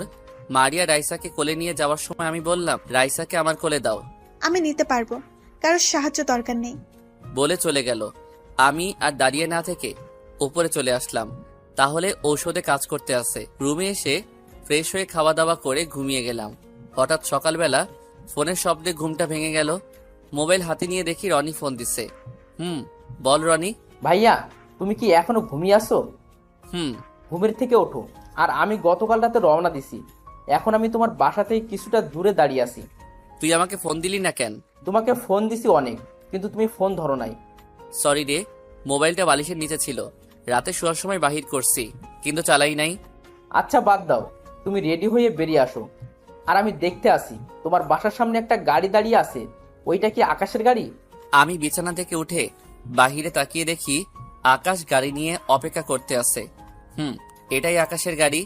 মারিয়া রাইসাকে কোলে নিয়ে যাওয়ার সময় আমি বললাম রাইসাকে আমার কোলে দাও। আমি নিতে পারবো, কারোর সাহায্য দরকার নেই বলে চলে গেল। আমি আর দাঁড়িয়ে না থেকে উপরে চলে আসলাম। তাহলে ঔষধে কাজ করতে আছে। রুমে এসে ফ্রেশ হয়ে খাওয়া দাওয়া করে ঘুমিয়ে গেলাম। হঠাৎ সকালবেলা ফোনের শব্দে ঘুমটা ভেঙে গেল। মোবাইল হাতে নিয়ে দেখি রনি ফোন দিছে। বল রনি। ভাইয়া, তুমি কি এখনো ঘুমিয়ে আসো? ঘুমের থেকে ওঠো। আর আমি গতকাল রাতে রওনা দিছি। এখন আমি তোমার বাসা থেকে কিছুটা দূরে দাঁড়িয়ে আছি। তুই আমাকে ফোন দিলি না কেন? তোমাকে ফোন দিছি অনেক, কিন্তু তুমি ফোন ধরো নাই। সরি রে, মোবাইলটা বালিশের নিচে ছিল। রাতে শোয়ার সময় বাহির করছি, কিন্তু চালাই নাই। আচ্ছা বাদ দাও, তুমি রেডি হয়ে বেরিয়ে আসো। আর আমি দেখতে আসি তোমার বাসার সামনে একটা গাড়ি দাঁড়িয়ে আছে। ওইটা কি আকাশের গাড়ি? আমি বিছানা থেকে উঠে বাহিরে তাকিয়ে দেখি আকাশ গাড়ি নিয়ে অপেক্ষা করতে আছে। এটাই আকাশের গাড়ি।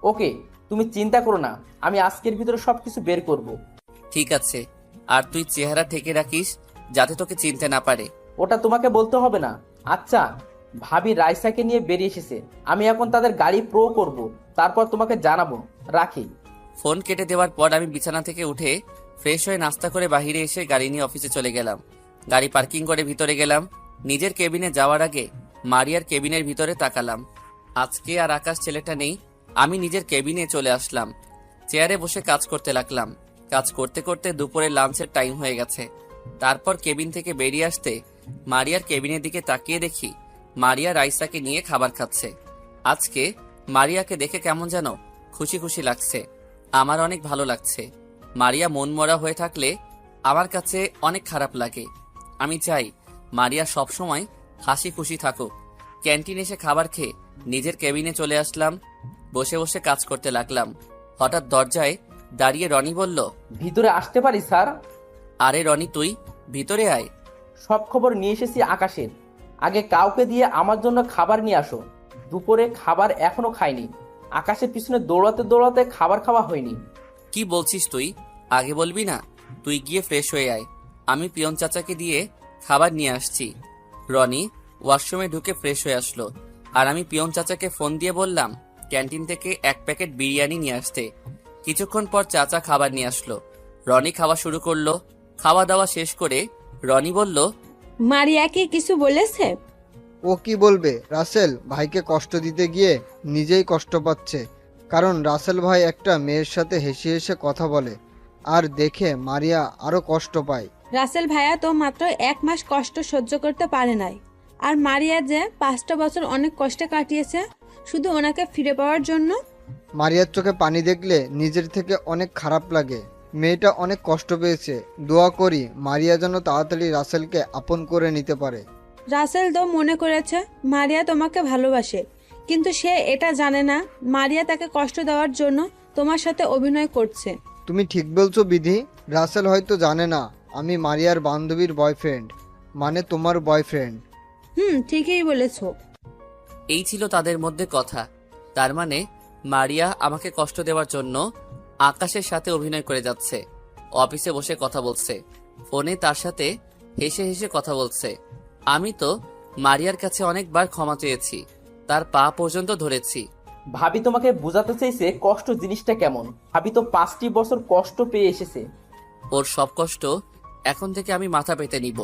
ওকে, তুমি চিন্তা করো না, আমি আজকের ভিতরে সবকিছু বের করব। ঠিক আছে, আর তুই চেহারা ঢেকে রাখিস যাতে তোকে চিনতে না পারে। ওটা তোমাকে বলতে হবে না। আচ্ছা, ভাবি রাইসাকে নিয়ে বেরিয়ে এসেছে। আমি এখন তাদের গাড়ি প্রো করব, তারপর তোমাকে জানাবো। রাখি। ফোন কেটে দেওয়ার পর আমি বিছানা থেকে উঠে ফ্রেশ হয়ে নাস্তা করে বাহিরে এসে গাড়ি নিয়ে অফিসে চলে গেলাম। গাড়ি পার্কিং করে ভিতরে গেলাম। নিজের কেবিনে যাওয়ার আগে মারিয়ার কেবিনের ভিতরে তাকালাম। আজকে আর আকাশ ছেলেটা নেই। আমি নিজের কেবিনে চলে আসলাম। চেয়ারে বসে কাজ করতে লাগলাম। কাজ করতে করতে দুপুরে লাঞ্চের টাইম হয়ে গেছে। তারপর কেবিন থেকে বেরিয়ে আসতে মারিয়ার কেবিনের দিকে তাকিয়ে দেখি মারিয়া রাইসাকে নিয়ে খাবার খাচ্ছে। আজকে মারিয়াকে দেখে কেমন যেন খুশি খুশি লাগছে। আমার অনেক ভালো লাগছে। মারিয়া মনমরা হয়ে থাকলে আমার কাছে অনেক খারাপ লাগে। আমি চাই মারিয়া সবসময় হাসি খুশি থাকুক। ক্যান্টিনে এসে খাবার খেয়ে নিজের কেবিনে চলে আসলাম। বসে বসে কাজ করতে লাগলাম। হঠাৎ দরজায় দাঁড়িয়ে রনি বলল, ভিতরে আসতে পারি স্যার? আরে রনি, তুই ভিতরে আয়। সব খবর নিয়ে এসেছি আকাশের। আগে কাউকে দিয়ে আমার জন্য খাবার নিয়ে আসো। দুপুরে খাবার এখনো খাইনি। আকাশের পিছনে দৌড়াতে দৌড়াতে খাবার খাওয়া হয়নি। কি বলছিস তুই? আগে বলবি না? তুই গিয়ে ফ্রেশ হয়ে আয়, আমি পিয়ন চাচাকে দিয়ে খাবার নিয়ে আসছি। রনি ওয়াশরুমে ঢুকে ফ্রেশ হয়ে আসলো, আর আমি পিয়ন চাচাকে ফোন দিয়ে বললাম ক্যান্টিন থেকে 1 প্যাকেট বিরিয়ানি নিয়ে আসতে। কিছুক্ষণ পর চাচা খাবার নিয়ে আসলো। রনি খাওয়া শুরু করলো। খাওয়া দাওয়া শেষ করে রনি বলল, মারিয়াকে কিছু বলেছে? ও কি বলবে? রাসেল ভাইকে কষ্ট দিতে গিয়ে নিজেই কষ্ট পাচ্ছে। কারণ রাসেল ভাই একটা মেয়ের সাথে হেসে হেসে কথা বলে, আর দেখে মারিয়া আরো কষ্ট পায়। রাসেল ভাইয়া তো মাত্র 1 মাস কষ্ট সহ্য করতে পারে নাই, আর মারিয়া যে 5টা বছর অনেক কষ্টে কাটিয়েছে শুধু ওনাকে ফিরে পাওয়ার জন্য। মারিয়ার চোখে পানি দেখলে নিজের থেকে অনেক খারাপ লাগে। মেয়েটা অনেক কষ্ট পেয়েছে। দোয়া করি মারিয়া যেন তাড়াতাড়ি রাসেলকে আপন করে নিতে পারে। রাসেল তো মনে করেছে মারিয়া তোমাকে ভালোবাসে, কিন্তু সে এটা জানে না মারিয়া তাকে কষ্ট দেওয়ার জন্য তোমার সাথে অভিনয় করছে। তুমি ঠিক বলছো বিধি। রাসেল হয়তো জানে না আমি মারিয়ার বান্ধবীর বয়ফ্রেন্ড, মানে তোমার বয়ফ্রেন্ড। ঠিকই বলেছো। এই ছিল তাদের মধ্যে কথা। তার মানে মারিয়া আমাকে কষ্ট দেওয়ার জন্য আকাশের সাথে অভিনয় করে যাচ্ছে। অফিসে বসে কথা বলছে, ফোনে তার সাথে হেসে হেসে কথা বলছে। আমি তো মারিয়ার কাছে অনেকবার ক্ষমা চেয়েছি, তার পা পর্যন্ত ধরেছি। ভাবি তোমাকে বোঝাতে চাইছে কষ্ট জিনিসটা কেমন। ভাবি তো 5টি বছর কষ্ট পেয়ে এসেছে। ওর সব কষ্ট এখন থেকে আমি মাথা পেতে নিব।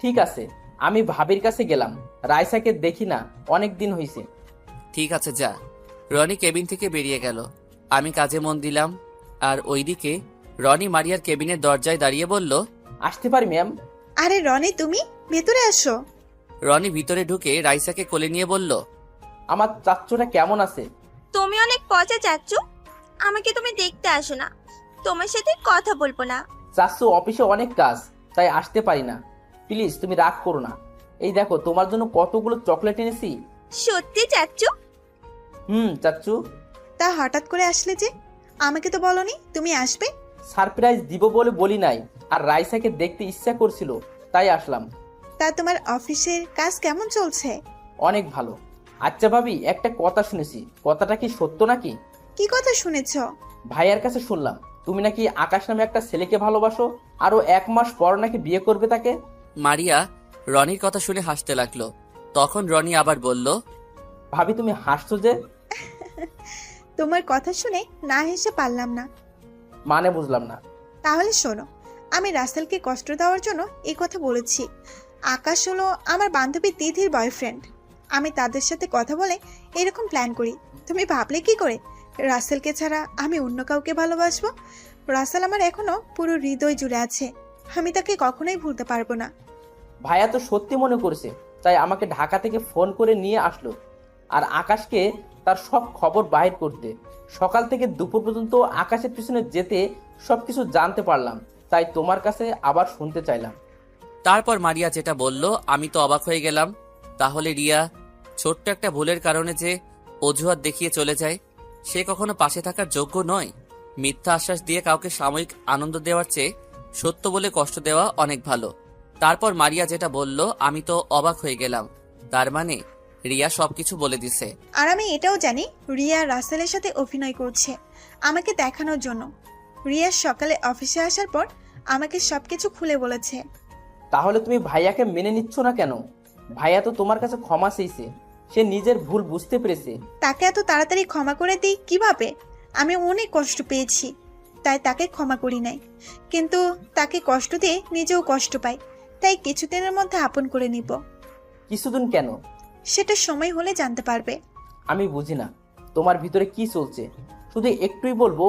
ঠিক আছে, আমি ভাবির কাছে গেলাম। রাইসাকে দেখি না, অনেক দিন হয়েছে। ঠিক আছে, যা। রনি কেবিন থেকে বেরিয়ে গেল। আমি কাজে মন দিলাম। আর ওইদিকে রনি মারিয়ার কেবিনের দরজায় দাঁড়িয়ে বলল, আসতে পারি ম্যাম? আরে রনি, তুমি ভেতরে আসো। রনি ভিতরে ঢুকে রাইসাকে কোলে নিয়ে বলল, আমার চাচ্চুটা কেমন আছে? তুমি অনেক পচা চাচ্চু, আমাকে তুমি দেখতে আসো না, তোমার সাথে কথা বলবো না। চাচ্চু অফিসে অনেক কাজ, তাই আসতে পারি না। প্লিজ তুমি রাগ করো না। এই দেখো তোমার জন্য কতগুলো চকলেট এনেছি। সত্যি চাচ্চু? চাচ্চু। তা হঠাৎ করে আসলে যে? আমাকে তো বলনি তুমি আসবে। সারপ্রাইজ দিব বলে বলি নাই, আর রাইসাকে দেখতে ইচ্ছা করছিল, তাই আসলাম। তা তোমার অফিসের কাজ কেমন চলছে? অনেক ভালো। আচ্ছা ভাবি, একটা কথা শুনেছি, কথাটা কি সত্য নাকি? কি কথা শুনেছ? ভাইয়ার কাছে শুনলাম তুমি নাকি আকাশ নামে একটা ছেলেকে ভালোবাসো, আরো 1 মাস পর নাকি বিয়ে করবে তাকে। মারিয়া রনির কথা শুনে হাসতে লাগলো। তখন রনি আবার বলল, ভাবি তুমি হাসছো যে? তোমার কথা শুনে না হেসে পারলাম না। মানে বুঝলাম না। তাহলে শোনো, আমি রাসেলকে কষ্ট দেওয়ার জন্য এই কথা বলেছি। আকাশ হলো আমার বান্ধবী দিদির বয়ফ্রেন্ড, আমি তাদের সাথে কথা বলে এরকম প্ল্যান করি। তুমি ভাবলে কি করে রাসেলকে ছাড়া আমি অন্য কাউকে ভালোবাসবো? রাসেল আমার এখনো পুরো হৃদয় জুড়ে আছে, আমি তাকে কখনোই ভুলতে পারবো না। ভাইয়া তো সত্যি মনে করেছে, তাই আমাকে ঢাকা থেকে ফোন করে নিয়ে আসলো আর আকাশকে তার সব খবর বাহির করতে। সকাল থেকে দুপুর পর্যন্ত আকাশের পিছনে যেতে সবকিছু জানতে পারলাম, তাই তোমার কাছে আবার শুনতে চাইলাম। তারপর মারিয়া যেটা বলল আমি তো অবাক হয়ে গেলাম। তাহলে রিয়া ছোট্ট একটা ভুলের কারণে যে অজুহাত দেখিয়ে চলে যায়, সে কখনো পাশে থাকার যোগ্য নয়। মিথ্যা আশ্বাস দিয়ে কাউকে সাময়িক আনন্দ দেওয়ার চেয়ে সত্য বলে কষ্ট দেওয়া অনেক ভালো। তারপর মারিয়া যেটা বলল আমি তো অবাক হয়ে গেলাম। তার মানে রিয়া সবকিছু বলে দিছে। আর আমি এটাও জানি রিয়া রাসেলের সাথে অভিনয় করছে আমাকে দেখানোর জন্য। রিয়া সকালে অফিসে আসার পর আমাকে সবকিছু খুলে বলেছে। তাহলে তুমি ভাইয়াকে মেনে নিচ্ছ না কেন? ভাইয়া তো তোমার কাছে ক্ষমা চেয়েছে, সে নিজের ভুল বুঝতে পেরেছে। তাকে এত তাড়াতাড়ি ক্ষমা করে দিই কিভাবে? আমি অনেক কষ্ট পেয়েছি, তাই তাকে ক্ষমা করি নাই। কিন্তু তাকে কষ্ট দিয়ে নিজেও কষ্ট পাই, তাই কিছুদিনের মধ্যে আপন করে নিব। কিছুদিন কেন? সেটা সময় হলে জানতে পারবে। আমি বুঝি না তোমার ভিতরে কি চলছে। শুধু একটুই বলবো,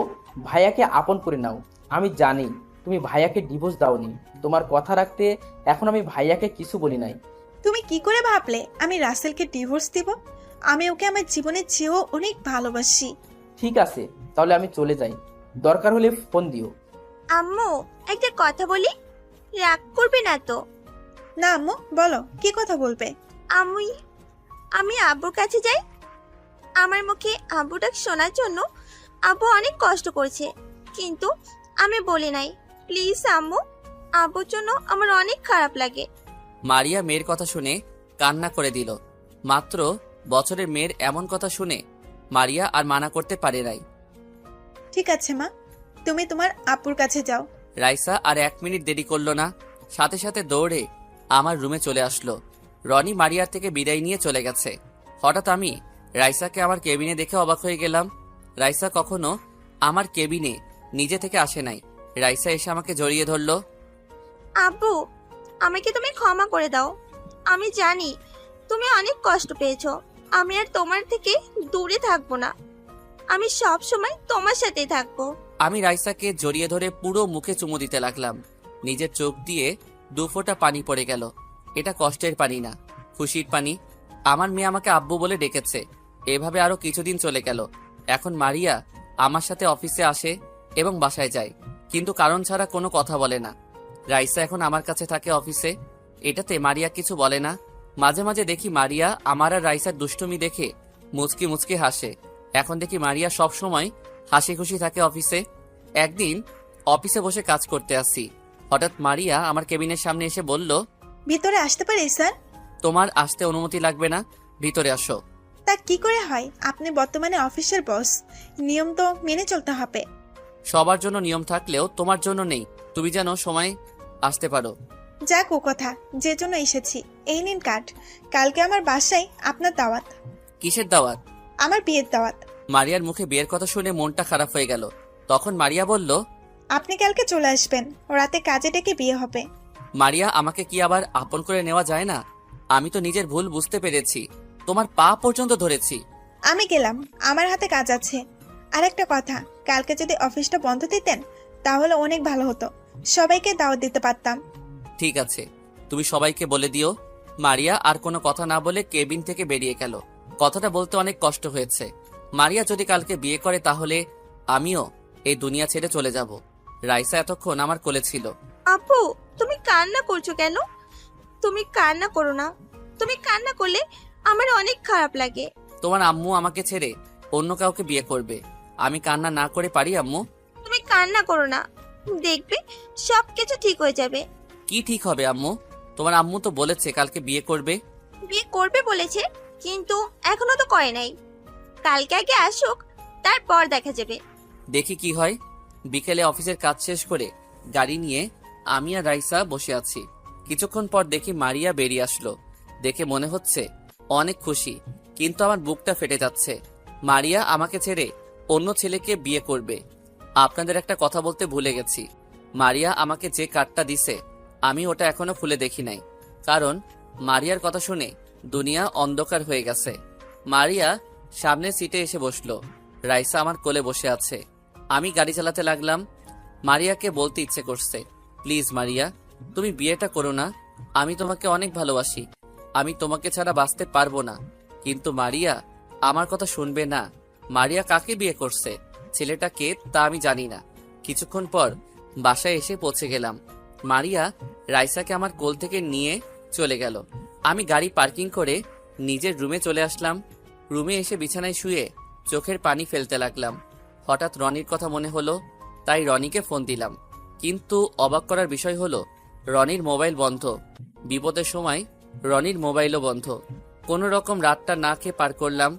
ভাইয়াকে আপন করে নাও। আমি জানি তুমি ভাইয়াকে ডিভোর্স দাওনি, তোমার কথা রাখতে এখন আমি ভাইয়াকে কিছু বলি নাই। তুমি কি করে ভাবলে আমি রাসেলকে ডিভোর্স দিব? আমি ওকে আমার জীবনের চেয়েও অনেক ভালোবাসি। ঠিক আছে, তাহলে আমি চলে যাই, দরকার হলে ফোন দিও। আম্মু, একটা কথা বলি, রাগ করবে না তো? না আম্মু, বলো কি কথা বলবে। আমি আব্বুর কাছে যাই। আমার মুখে আব্বু ডাক শোনার জন্য আব্বু অনেক কষ্ট করছে, কিন্তু আমি বলি নাই। প্লিজ আম্মু, আব্বুর জন্য আমার অনেক খারাপ লাগে। মারিয়া মেয়ের কথা শুনে কান্না করে দিল। মাত্র বছরের মেয়ের এমন কথা শুনে মারিয়া আর মানা করতে পারে নাই। ঠিক আছে মা, তুমি তোমার আপুর কাছে যাও। রাইসা আর 1 মিনিট দেরি করলো না, সাথে সাথে দৌড়ে আমার রুমে চলে আসলো। রনি মারিয়ার থেকে বিদায় নিয়ে চলে গেছে। হঠাৎ আমি রাইসাকে আমার কেবিনে দেখে অবাক হয়ে গেলাম। রাইসা কখনো আমার কেবিনে নিজে থেকে আসে নাই। রাইসা এসে আমাকে জড়িয়ে ধরলো। আব্বু, আমাকে তুমি ক্ষমা করে দাও। আমি জানি তুমি অনেক কষ্ট পেয়েছো। আমি আর তোমার থেকে দূরে থাকবো না, আমি সব সময় তোমার সাথেই থাকবো। আমি রাইসাকে জড়িয়ে ধরে পুরো মুখে চুমু দিতে লাগলাম। নিজের চোখ দিয়ে 2 ফোঁটা পানি পড়ে গেল। এটা কষ্টের পানি না, খুশির পানি। আমার মেয়ে আমাকে আব্বু বলে ডেকেছে। এভাবে আরো কিছুদিন চলে গেল। এখন মারিয়া আমার সাথে অফিসে আসে এবং বাসায় যায়, কিন্তু কারণ ছাড়া কোনো কথা বলে না। রাইসা এখন আমার কাছে থাকে অফিসে, এটাতে মারিয়া কিছু বলে না। মাঝে মাঝে দেখি মারিয়া আমার আর রাইসার দুষ্টুমি দেখে মুচকি মুচকি হাসে। এখন দেখি মারিয়া সব সময় হাসি খুশি থাকে অফিসে। একদিন অফিসে বসে কাজ করতে আসি, হঠাৎ মারিয়া আমার কেবিনের সামনে এসে বলল, ভিতরে আসতে পারি স্যার? তোমার আসতে অনুমতি লাগবে না, ভিতরে আসো। তা কি করে হয়? আপনি বর্তমানে অফিসের বস, নিয়ম তো মেনে চলতে হবে। সবার জন্য নিয়ম থাকলেও তোমার জন্য নেই, তুমি যেন সময় আসতে পারো। যাক ও কথা, যে জন্য এসেছি। এই নিন কার্ড, কালকে আমার বাসায় আপনার দাওয়াত। কিসের দাওয়াত? আমার বিয়ের দাওয়াত। মারিয়ার মুখে বিয়ের কথা শুনে মনটা খারাপ হয়ে গেল। তখন মারিয়া বলল, আপনি কালকে চলে আসবেন, রাতে কাজে ডেকে বিয়ে হবে। মারিয়া, আমাকে কি আবার আপন করে নেওয়া যায় না? আমি তো নিজের ভুল বুঝতে পেরেছি, তোমার পা পর্যন্ত ধরেছি। আমি গেলাম, আমার হাতে কাজ আছে। আর একটা কথা, কালকে যদি অফিসটা বন্ধ দিতেন তাহলে অনেক ভালো হতো, সবাইকে দাওয়াত দিতে পারতাম। ঠিক আছে, তুমি সবাইকে বলে দিও। মারিয়া আর কোনো কথা না বলে কেবিন থেকে বেরিয়ে গেল। কথাটা বলতে অনেক কষ্ট হয়েছে। মারিয়া যদি কালকে বিয়ে করে তাহলে আমিও এই দুনিয়া ছেড়ে চলে যাব। রাইসা এতক্ষণ আমার কোলে ছিল। আপু, তুমি কান্না করছো কেন? তুমি কান্না করো না, তুমি কান্না করলে আমার অনেক খারাপ লাগে। তোমার আম্মু আমাকে ছেড়ে অন্য কাউকে বিয়ে করবে, আমি কান্না না করে পারি আম্মু? তুমি কান্না করো না, দেখবে সবকিছু ঠিক হয়ে যাবে। কি ঠিক হবে আম্মু? তোমার আম্মু তো বলেছে কালকে বিয়ে করবে। বিয়ে করবে বলেছে, কিন্তু এখনো তো করে নাই। কালকে আগে আসুক, তারপর দেখা যাবে। দেখি কি হয়। বিকেলে অফিসের কাজ শেষ করে গাড়ি নিয়ে আমি আর রাইসা বসে আছি। কিছুক্ষণ পর দেখি মারিয়া বেরিয়ে আসলো। দেখে মনে হচ্ছে অনেক খুশি, কিন্তু আমার বুকটা ফেটে যাচ্ছে। মারিয়া আমাকে ছেড়ে অন্য ছেলেকে বিয়ে করবে। আপনাদের একটা কথা বলতে ভুলে গেছি, মারিয়া আমাকে যে কার্ডটা দিছে আমি ওটা এখনো খুলে দেখি নাই, কারণ মারিয়ার কথা শুনে দুনিয়া অন্ধকার হয়ে গেছে। মারিয়া সামনের সিটে এসে বসলো। রাইসা আমার কোলে বসে আছে। আমি গাড়ি চালাতে লাগলাম। মারিয়াকে বলতে ইচ্ছে করছে, প্লিজ মারিয়া, তুমি বিয়েটা করো না। আমি তোমাকে অনেক ভালোবাসি। আমি তোমাকে ছাড়া বাঁচতে পারবো না। কিন্তু মারিয়া আমার কথা শুনবে না। মারিয়া কাকে বিয়ে করছে, ছেলেটা কে তা আমি জানি না। কিছুক্ষণ পর বাসায় এসে পৌঁছে গেলাম। মারিয়া রাইসাকে আমার কোল থেকে নিয়ে চলে গেল। আমি গাড়ি পার্কিং করে নিজের রুমে চলে আসলাম। রুমে এসে বিছানায় শুয়ে চোখের পানি ফেলতে লাগলাম। হঠাৎ রনির কথা মনে হলো, তাই রনিকে ফোন দিলাম। কিন্তু অবাক করার বিষয় হলো রনির মোবাইল বন্ধ। বিপদের সময় রনির মোবাইলও বন্ধ। কোনো রকম রাতটা না খেয়ে পার করলাম।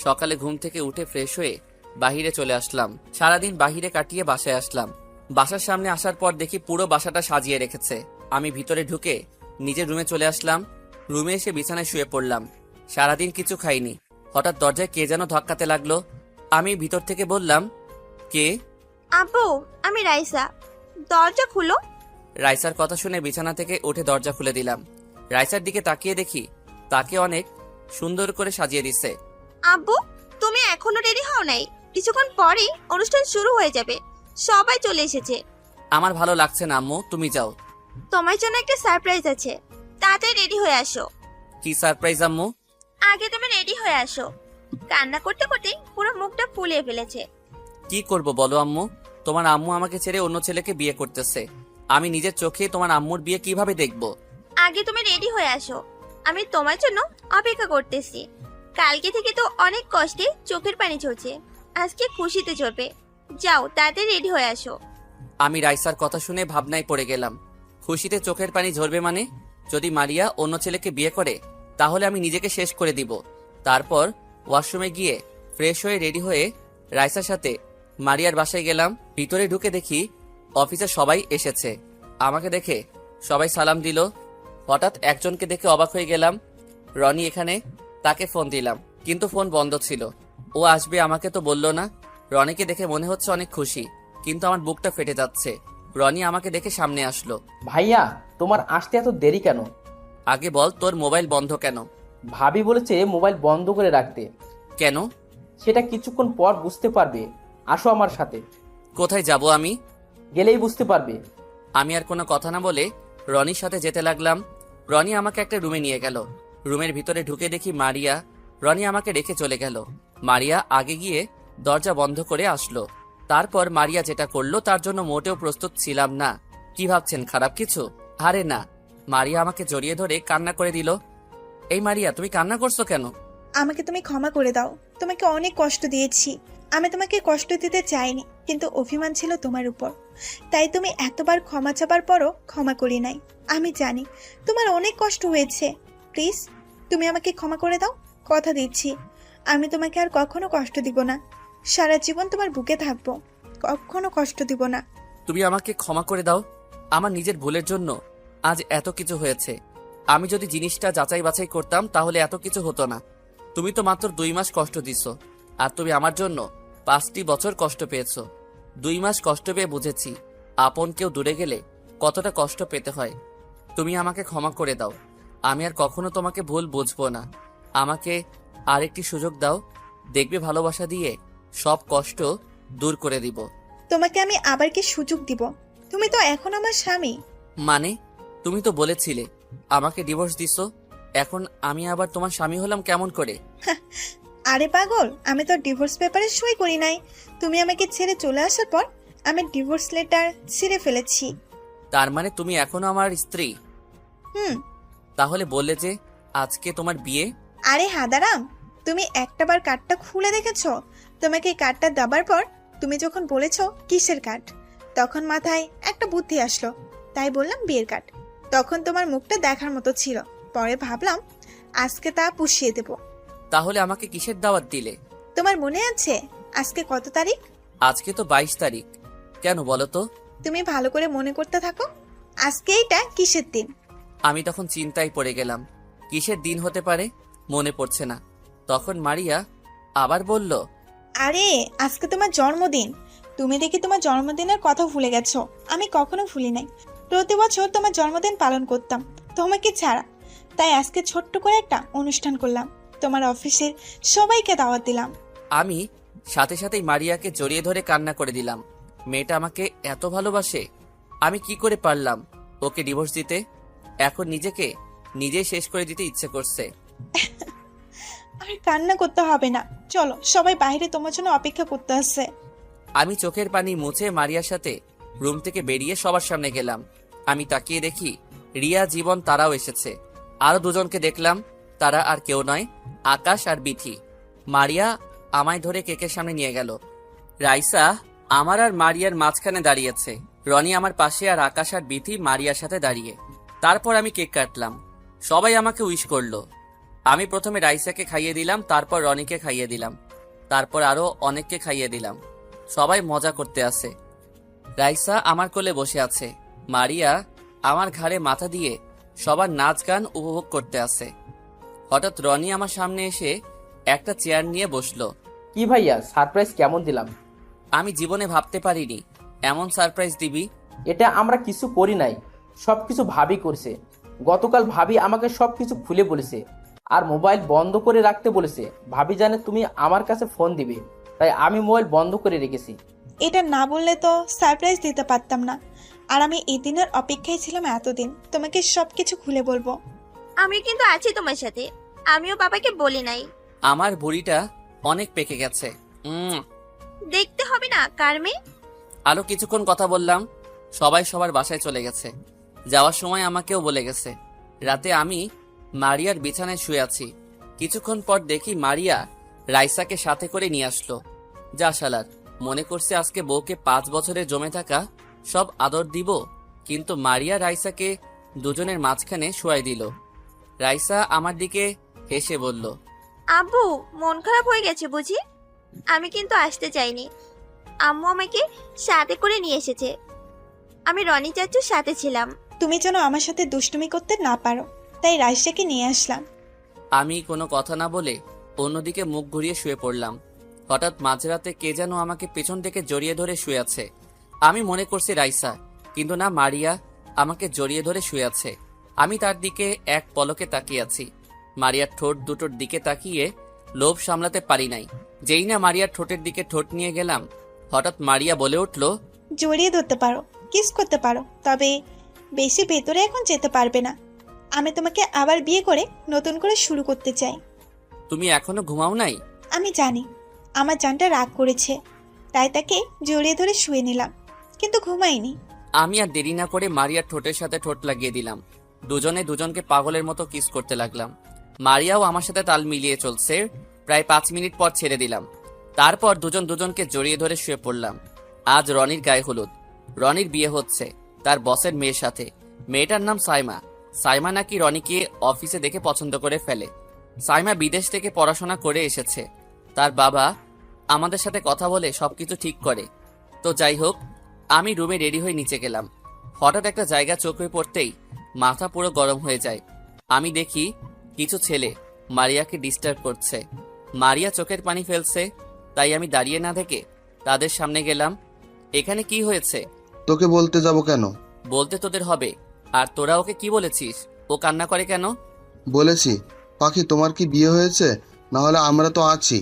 সকালে ঘুম থেকে উঠে ফ্রেশ হয়ে বাহিরে চলে আসলাম। সারাদিন বাহিরে কাটিয়ে বাসায় আসলাম। বাসার সামনে আসার পর দেখি পুরো বাসাটা সাজিয়ে রেখেছে। আমি ভিতরে ঢুকে নিজের রুমে চলে আসলাম। রুমে এসে বিছানায় শুয়ে পড়লাম। সারাদিন কিছু খাইনি। হঠাৎ দরজায় কে যেন ধাক্কাতে লাগলো। আমি ভিতর থেকে বললাম, কে? আব্বু, আমি রাইসা, দরজা খুলো। রাইসার কথা শুনে বিছানা থেকে উঠে দরজা খুলে দিলাম। রাইসার দিকে তাকিয়ে দেখি তাকে অনেক সুন্দর করে সাজিয়ে দিচ্ছে। আব্বু, তুমি এখনো রেডি হও নাই? কিছুক্ষণ পরেই অনুষ্ঠান শুরু হয়ে যাবে, সবাই চলে এসেছে। আমার ভালো লাগছে না আম্মু, তুমি যাও। তোমার জন্য একটা সারপ্রাইজ আছে, তাড়াতাড়ি রেডি হয়ে আসো। কি সারপ্রাইজ আম্মু? আগে তুমি রেডি হয়ে আসো। কান্না করতে করতে পুরো মুখটা ফুলিয়ে ফেলেছে। কি করব বলো আম্মু? তোমার আম্মু আমাকে ছেড়ে অন্য ছেলেকে বিয়ে করতেছে। আমি নিজের চোখে তোমার আম্মুর বিয়ে কিভাবে দেখব? আগে তুমি রেডি হয়ে আসো, আমি তোমার জন্য অপেক্ষা করতেছি। কালকে থেকে তো অনেক কষ্টে চোখের পানি ঝরছে, আজকে খুশিতে ঝরবে। যাও, তাড়াতাড়ি রেডি হয়ে আসো। আমি রাইসার কথা শুনে ভাবনায় পড়ে গেলাম। খুশিতে চোখের পানি ঝরবে মানে? যদি মারিয়া অন্য ছেলেকে বিয়ে করে তাহলে আমি নিজেকে শেষ করে দিব। তারপর ওয়াশরুমে গিয়ে ফ্রেশ হয়ে রেডি হয়ে রাইসার সাথে মারিয়ার বাসায় গেলাম। ভিতরে ঢুকে দেখি অফিসে সবাই এসেছে। আমাকে দেখে সবাই সালাম দিল। হঠাৎ একজনকে দেখে অবাক হয়ে গেলাম। রনি এখানে, তাকে ফোন দিলাম কিন্তু ফোন বন্ধ ছিল। ও আসবে আমাকে তো বলল না। রনিকে দেখে মনে হচ্ছে অনেক খুশি, কিন্তু আমার বুকটা ফেটে যাচ্ছে। রনি আমাকে দেখে সামনে আসলো। ভাইয়া, তোমার আসতে এত দেরি কেন? আগে বল, তোর মোবাইল বন্ধ কেন? ভাবি বলেছে মোবাইল বন্ধ করে রাখতে। কেন? সেটা কিছুক্ষণ পর বুঝতে পারবে। আসো আমার সাথে। কোথায় যাব আমি? গেলেই বুঝতে পারবে। আমি আর কোনো কথা না বলে রনির সাথে যেতে লাগলাম। রনি আমাকে একটা রুমে নিয়ে গেল। রুমের ভিতরে ঢুকে দেখি মারিয়া। রনি আমাকে রেখে চলে গেল। মারিয়া আগে গিয়ে দরজা বন্ধ করে আসলো। তারপর মারিয়া যেটা করলো তার জন্য মোটেও প্রস্তুত ছিলাম না। কি ভাবছেন, খারাপ কিছু? আরে না। মারিয়া আমাকে জড়িয়ে ধরে কান্না করে দিল। এই মারিয়া, তুমি কান্না করছো কেন? আমাকে তুমি ক্ষমা করে দাও, তোমাকে অনেক কষ্ট দিয়েছি। আমি তোমাকে কষ্ট দিতে চাইনি, কিন্তু অভিমান ছিল তোমার উপর, তাই তুমি এতবার ক্ষমা চাবার পরও ক্ষমা করি নাই। আমি জানি তোমার অনেক কষ্ট হয়েছে। প্লিজ তুমি আমাকে ক্ষমা করে দাও। কথা দিচ্ছি আমি তোমাকে আর কখনো কষ্ট দিব না। সারা জীবন তোমার বুকে থাকবো, কখনো কষ্ট দিব না। তুমি আমাকে ক্ষমা করে দাও। আমার নিজের ভুলের জন্য আজ এত কিছু হয়েছে। আমি যদি জিনিসটা যাচাই বাছাই করতাম তাহলে এত কিছু হতো না। তুমি তো মাত্র 2 মাস কষ্ট দিছো, আর তুমি আমার জন্য 5টি বছর কষ্ট পেয়েছো। 2 মাস কষ্ট পেয়ে বুঝেছি আপন কেউ দূরে গেলে কতটা কষ্ট পেতে হয়। তুমি আমাকে ক্ষমা করে দাও। আমি আর কখনো তোমাকে ভুল বুঝবো না। আমাকে আরেকটি সুযোগ দাও, দেখবে ভালোবাসা দিয়ে সব কষ্ট দূর করে দিব। তোমাকে আমি আবার কি সুযোগ দিব? তুমি তো এখন আমার স্বামী। মানে? তুমি তো বলেছিলে আমাকে ডিভোর্স দিছো, এখন আমি আবার তোমার স্বামী হলাম কেমন করে? আরে পাগল, আমি তো ডিভোর্স পেপারে সই করি নাই। তুমি আমাকে ছেড়ে চলে আসার পর আমি ডিভোর্স লেটার ছিঁড়ে ফেলেছি। তার মানে তুমি এখনো আমার স্ত্রী? হুম। তাহলে বললে যে আজকে তোমার বিয়ে? আরে হাদারাম, তুমি একটাবার কার্ডটা খুলে দেখেছো? তোমাকে কার্ডটা দেবার পর তুমি যখন বলেছো কিসের কার্ড, তখন মাথায় একটা বুদ্ধি আসলো, তাই বললাম বিয়ের কার্ড। তখন তোমার মুখটা দেখার মতো ছিল, পরে ভাবলাম আজকে তা পুষিয়ে দেব। তাহলে আমাকে কিসের দাওয়াত দিলে? তোমার মনে আছে আজকে কত তারিখ? আজকে তো 22 তারিখ। কেন বলো তো? তুমি ভালো করে মনে করতে থাকো, আজকে এইটা কিসের দিন। আমি তখন চিন্তায় পড়ে গেলাম, কিসের দিন হতে পারে, মনে পড়ছে না। তখন মারিয়া আবার বলল, আরে আজকে তোমার জন্মদিন। তুমি দেখি তোমার জন্মদিনের কথা ভুলে গেছো। আমি কখনো ভুলি নাই, প্রতি বছর তোমার জন্মদিন পালন করতাম তোমাকে ছাড়া। তাই আজকে ছোট্ট করে একটা অনুষ্ঠান করলাম, তোমার অফিসের সবাইকে দাওয়াত দিলাম। আমি সাথে সাথেই মারিয়াকে জড়িয়ে ধরে কান্না করে দিলাম। মেয়েটা আমাকে এত ভালোবাসে, আমি কি করে পারলাম ওকে ডিভোর্স দিতে? এখন নিজেকে নিজেই শেষ করে দিতে ইচ্ছে করছে। আর কান্না করতে হবে না, চলো সবাই বাইরে তোমার জন্য অপেক্ষা করতে আসছে। আমি চোখের পানি মুছে মারিয়ার সাথে রুম থেকে বেরিয়ে সবার সামনে গেলাম। আমি তাকিয়ে দেখি রিয়া, জীবন তারাও এসেছে। আরো দুজনকে দেখলাম, তারা আর কেউ নয়, আকাশ আর বিথি। মারিয়া আমায় ধরে কেকের সামনে নিয়ে গেল। রাইসা আমার আর মারিয়ার মাঝখানে দাঁড়িয়েছে, রনি আমার পাশে, আর আকাশ আর বিথি মারিয়ার সাথে দাঁড়িয়ে। তারপর আমি কেক কাটলাম, সবাই আমাকে উইশ করলো। আমি প্রথমে রাইসাকে খাইয়ে দিলাম, তারপর রনিকে খাইয়ে দিলাম, তারপর আরো অনেককে খাইয়ে দিলাম। সবাই মজা করতে আছে। রাইসা আমার কোলে বসে আছে, মারিয়া আমার ঘাড়ে মাথা দিয়ে সবার নাচ গান উপভোগ করতে আছে। হঠাৎ রনি আমার সামনে এসে একটা চেয়ার নিয়ে বসলো। কি ভাইয়া, সারপ্রাইজ কেমন দিলাম? আমি জীবনে ভাবতে পারিনি এমন সারপ্রাইজ দিবি। এটা আমরা কিছু করি নাই, সবকিছু ভাবি করছে। গতকাল ভাবি আমাকে সবকিছু খুলে বলেছে, আর মোবাইল বন্ধ করে রাখতে বলেছে। ভাবি জানে তুমি আমার কাছে ফোন দিবে, তাই আমি মোবাইল বন্ধ করে রেখেছি। এটা না বললে তো সারপ্রাইজ দিতে পারতাম না, আর আমি এই দিনের অপেক্ষায় ছিলাম এতদিন, তোমাকে সবকিছু খুলে বলবো। আমি কিন্তু আছি তোমার সাথে, আমিও বাবাকে বলি নাই। আমার বুড়িটা অনেক পেকে গেছে। দেখতে হবে না কার মেয়ে। আরো কিছুক্ষণ কথা বললাম, সবাই সবার বাসায় চলে গেছে। যাওয়ার সময় আমাকেও বলে গেছে। রাতে আমি মারিয়ার বিছানায় শুয়ে আছি। কিছুক্ষণ পর দেখি মারিয়া রাইসাকে সাথে করে নিয়ে আসলো। যা শালার, মনে করছে আজকে বউকে 5 বছরে জমে থাকা সব আদর দিব, কিন্তু মারিয়া রাইসাকে দুজনের মাঝখানে শুয়াই দিল। রাইসা আমার দিকে হেসে বলল, আব্বু মন খারাপ হয়ে গেছে বুঝি? আমি কিন্তু আসতে চাইনি, আম্মু আমাকে সাথে করে নিয়ে এসেছে। আমি রনি চাচুর সাথে ছিলাম। তুমি যেন আমার সাথে দুষ্টুমি করতে না পারো, তাই রাইসাকে নিয়ে আসলাম। আমি কোনো কথা না বলে অন্যদিকে মুখ ঘুরিয়ে শুয়ে পড়লাম। হঠাৎ মাঝরাতে কে যেন আমাকে পেছন থেকে জড়িয়ে ধরে শুয়ে আছে। আমি মনে করছি রাইসা, কিন্তু না, মারিয়া আমাকে জড়িয়ে ধরে শুয়ে আছে। আমি তার দিকে এক পলকে তাকিয়ে আছি। মারিয়ার ঠোঁট দুটোর দিকে তাকিয়ে লোভ সামলাতে পারি নাই। যেই না মারিয়ার ঠোঁটের দিকে ঠোঁট নিয়ে গেলাম, হঠাৎ মারিয়া বলে উঠল, জড়িয়ে ধরতে পারো, কিস করতে পারো, তবে বেশি ভেতরে এখন যেতে পারবে না। আমি তোমাকে আবার বিয়ে করে নতুন করে শুরু করতে চাই। তুমি এখনো ঘুমাও নাই? আমি জানি আমার জানটা রাগ করেছে, তাই তাকে জড়িয়ে ধরে শুয়ে নিলাম, কিন্তু ঘুমাইনি। আমি আর দেরি না করে মারিয়ার ঠোঁটের সাথে ঠোঁট লাগিয়ে দিলাম। দুজনে দুজনকে পাগলের মতো কিস করতে লাগলাম। মারিয়াও আমার সাথে তাল মিলিয়ে চলছে। প্রায় 5 মিনিট পর ছেড়ে দিলাম। তারপর দুজন দুজনকে জড়িয়ে ধরে শুয়ে পড়লাম। আজ রনির গায়ে হলুদ। রনির বিয়ে হচ্ছে তার বসের মেয়ের সাথে। মেয়েটার নাম সাইমা। সাইমা নাকি রনিকে অফিসে দেখে পছন্দ করে ফেলে। সাইমা বিদেশ থেকে পড়াশোনা করে এসেছে। তার বাবা আমাদের সাথে কথা বলে সবকিছু ঠিক করে। তো যাই হোক, আমি রুমে রেডি হয়ে নিচে গেলাম। হঠাৎ একটা জায়গা চোখে পড়তেই মাথা পুরো গরম হয়ে যায়। আমি দেখি কিছু ছেলে মারিয়াকে ডিস্টার্ব করছে। মারিয়া চোখের পানি ফেলছে, তাই আমি দাঁড়িয়ে না থেকে তাদের সামনে গেলাম। এখানে কি হয়েছে? তোকে বলতে যাব কেন? বলতে তোদের হবে। আর তোরা ওকে কি বলেছিস? ও কান্না করে কেন? বলেছি, পাখি তোমার কি বিয়ে হয়েছে? না হলে আমরা তো আছি।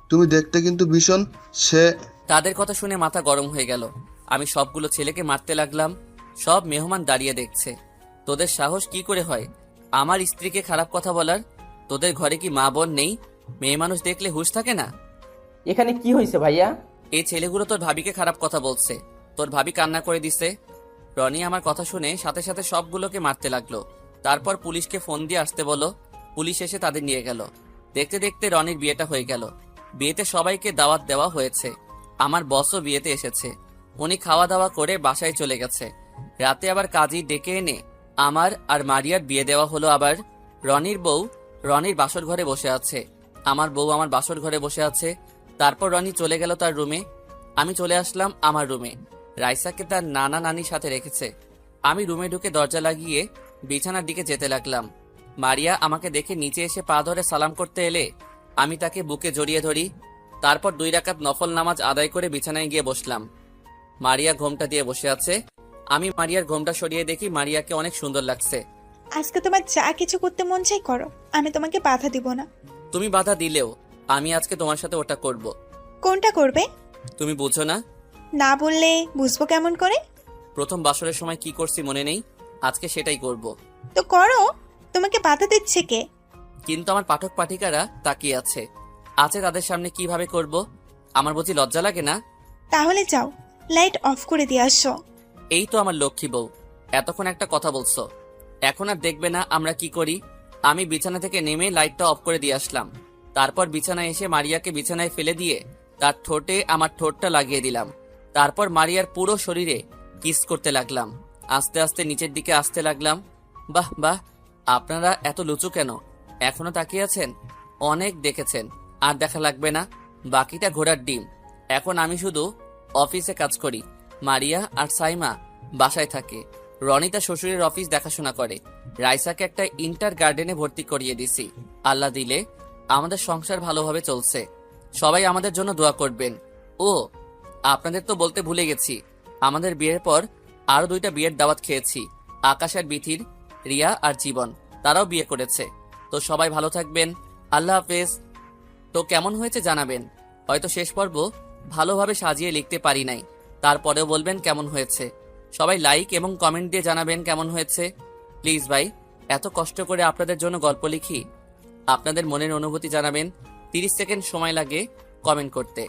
তুমি দেখতে কিন্তু ভীষণ। সে তাদের কথা শুনে মাথা গরম হয়ে গেল। আমি সবগুলো ছেলেকে মারতে লাগলাম। সব মেহমান দাঁড়িয়ে দেখছে। তোদের সাহস কি করে হয় আমার স্ত্রীকে খারাপ কথা বলার? তোদের ঘরে কি মা বোন নেই? মেয়ে মানুষ দেখলে হুঁশ থাকে না? এখানে কি হয়েছে ভাইয়া? এই ছেলেগুলো তোর ভাবিকে খারাপ কথা বলছে। তোর ভাবি কান্না করে দিছে। রনি আমার কথা শুনে সাথে সাথে সবগুলোকে মারতে লাগলো। তারপর পুলিশকে ফোন দিয়ে আসতে বলো। পুলিশ এসে তাদের নিয়ে গেল। দেখতে দেখতে রনির বিয়েটা হয়ে গেল। বিয়েতে সবাইকে দাওয়াত দেওয়া হয়েছে। আমার বসও বিয়েতে এসেছে। উনি খাওয়া দাওয়া করে বাসায় চলে গেছে। রাতে আবার কাজী ডেকে এনে আমার আর মারিয়ার বিয়ে দেওয়া হলো। আবার রনির বউ রনির বাসর ঘরে বসে আছে, আমার বউ আমার বাসর ঘরে বসে আছে। তারপর রনি চলে গেল তার রুমে। আমি চলে আসলাম আমার রুমে। রাইসাকে তার নানা নানির সাথে রেখেছে। আমি রুমে ঢুকে দরজা লাগিয়ে বিছানার দিকে যেতে লাগলাম। মারিয়া আমাকে দেখে নিচে এসে পা ধরে সালাম করতে এলে আমি তাকে বুকে জড়িয়ে ধরি। তারপর 2 রাকাত নফল নামাজ আদায় করে বিছানায় গিয়ে বসলাম। মারিয়া ঘোমটা দিয়ে বসে আছে। আমি মারিয়ার ঘোমটা সরিয়ে দেখি মারিয়াকে অনেক সুন্দর লাগছে। আজকে তোমার যা কিছু করতে মন চাই করো, আমি তোমাকে বাধা দিব না। তুমি বাধা দিলেও আমি আজকে তোমার সাথে ওটা করব। কোনটা করবে? তুমি বুঝো না? না বললে বুঝবো কেমন করে? প্রথম বাসরের সময় কি করছি মনে নেই? আজকে সেটাই করব। তো করো, তোমাকে বাধা দিচ্ছে কে? কিন্তু আমার পাঠক পাঠিকারা তাকিয়ে আছে তাদের সামনে কিভাবে করব? আমার বুঝি লজ্জা লাগে না? তাহলে যাও, লাইট অফ করে দিয়ে আসো। এই তো আমার লক্ষ্মী বউ, এতক্ষণ একটা কথা বলছো, এখন আর দেখবে না আমরা কি করি? আমি বিছানা থেকে নেমে লাইটটা অফ করে দিয়ে আসলাম। তারপর বিছানায় এসে মারিয়াকে বিছানায় ফেলে দিয়ে তার ঠোঁটে আমার ঠোঁটটা লাগিয়ে দিলাম। তারপর মারিয়ার পুরো শরীরে কিস করতে লাগলাম। আস্তে আস্তে নিচের দিকে আসতে লাগলাম। বাহ বাহ, আপনারা এত লুচু কেন? এখনো তাকিয়ে আছেন? অনেক দেখেছেন, আর দেখা লাগবে না। বাকিটা ঘোড়ার ডিম। এখন আমি শুধু অফিসে কাজ করি, মারিয়া আর সাইমা বাসায় থাকে। রনি তার শ্বশুরের অফিস দেখাশোনা করে। রাইসাকে একটা ইন্টার গার্ডেনে ভর্তি করিয়ে দিছি। আল্লাহ দিলে আমাদের সংসার ভালোভাবে চলছে। সবাই আমাদের জন্য দোয়া করবেন। ও আপনাদের তো বলতে ভুলে গেছি, আমাদের বিয়ের পর আরো 2টা বিয়ের দাওয়াত খেয়েছি। আকাশ আর বিথির, রিয়া আর জীবন, তারাও বিয়ে করেছে। তো সবাই ভালো থাকবেন। আল্লাহ হাফেজ। তো কেমন হয়েছে জানাবেন। হয়তো শেষ পর্ব ভালোভাবে সাজিয়ে লিখতে পারি নাই, তারপরেও বলবেন কেমন হয়েছে। সবাই লাইক এবং কমেন্ট দিয়ে জানাবেন কেমন হয়েছে। প্লিজ ভাই, এত কষ্ট করে আপনাদের জন্য গল্প লিখি, আপনাদের মনের অনুভূতি জানাবেন। 30 সেকেন্ড সময় লাগে কমেন্ট করতে।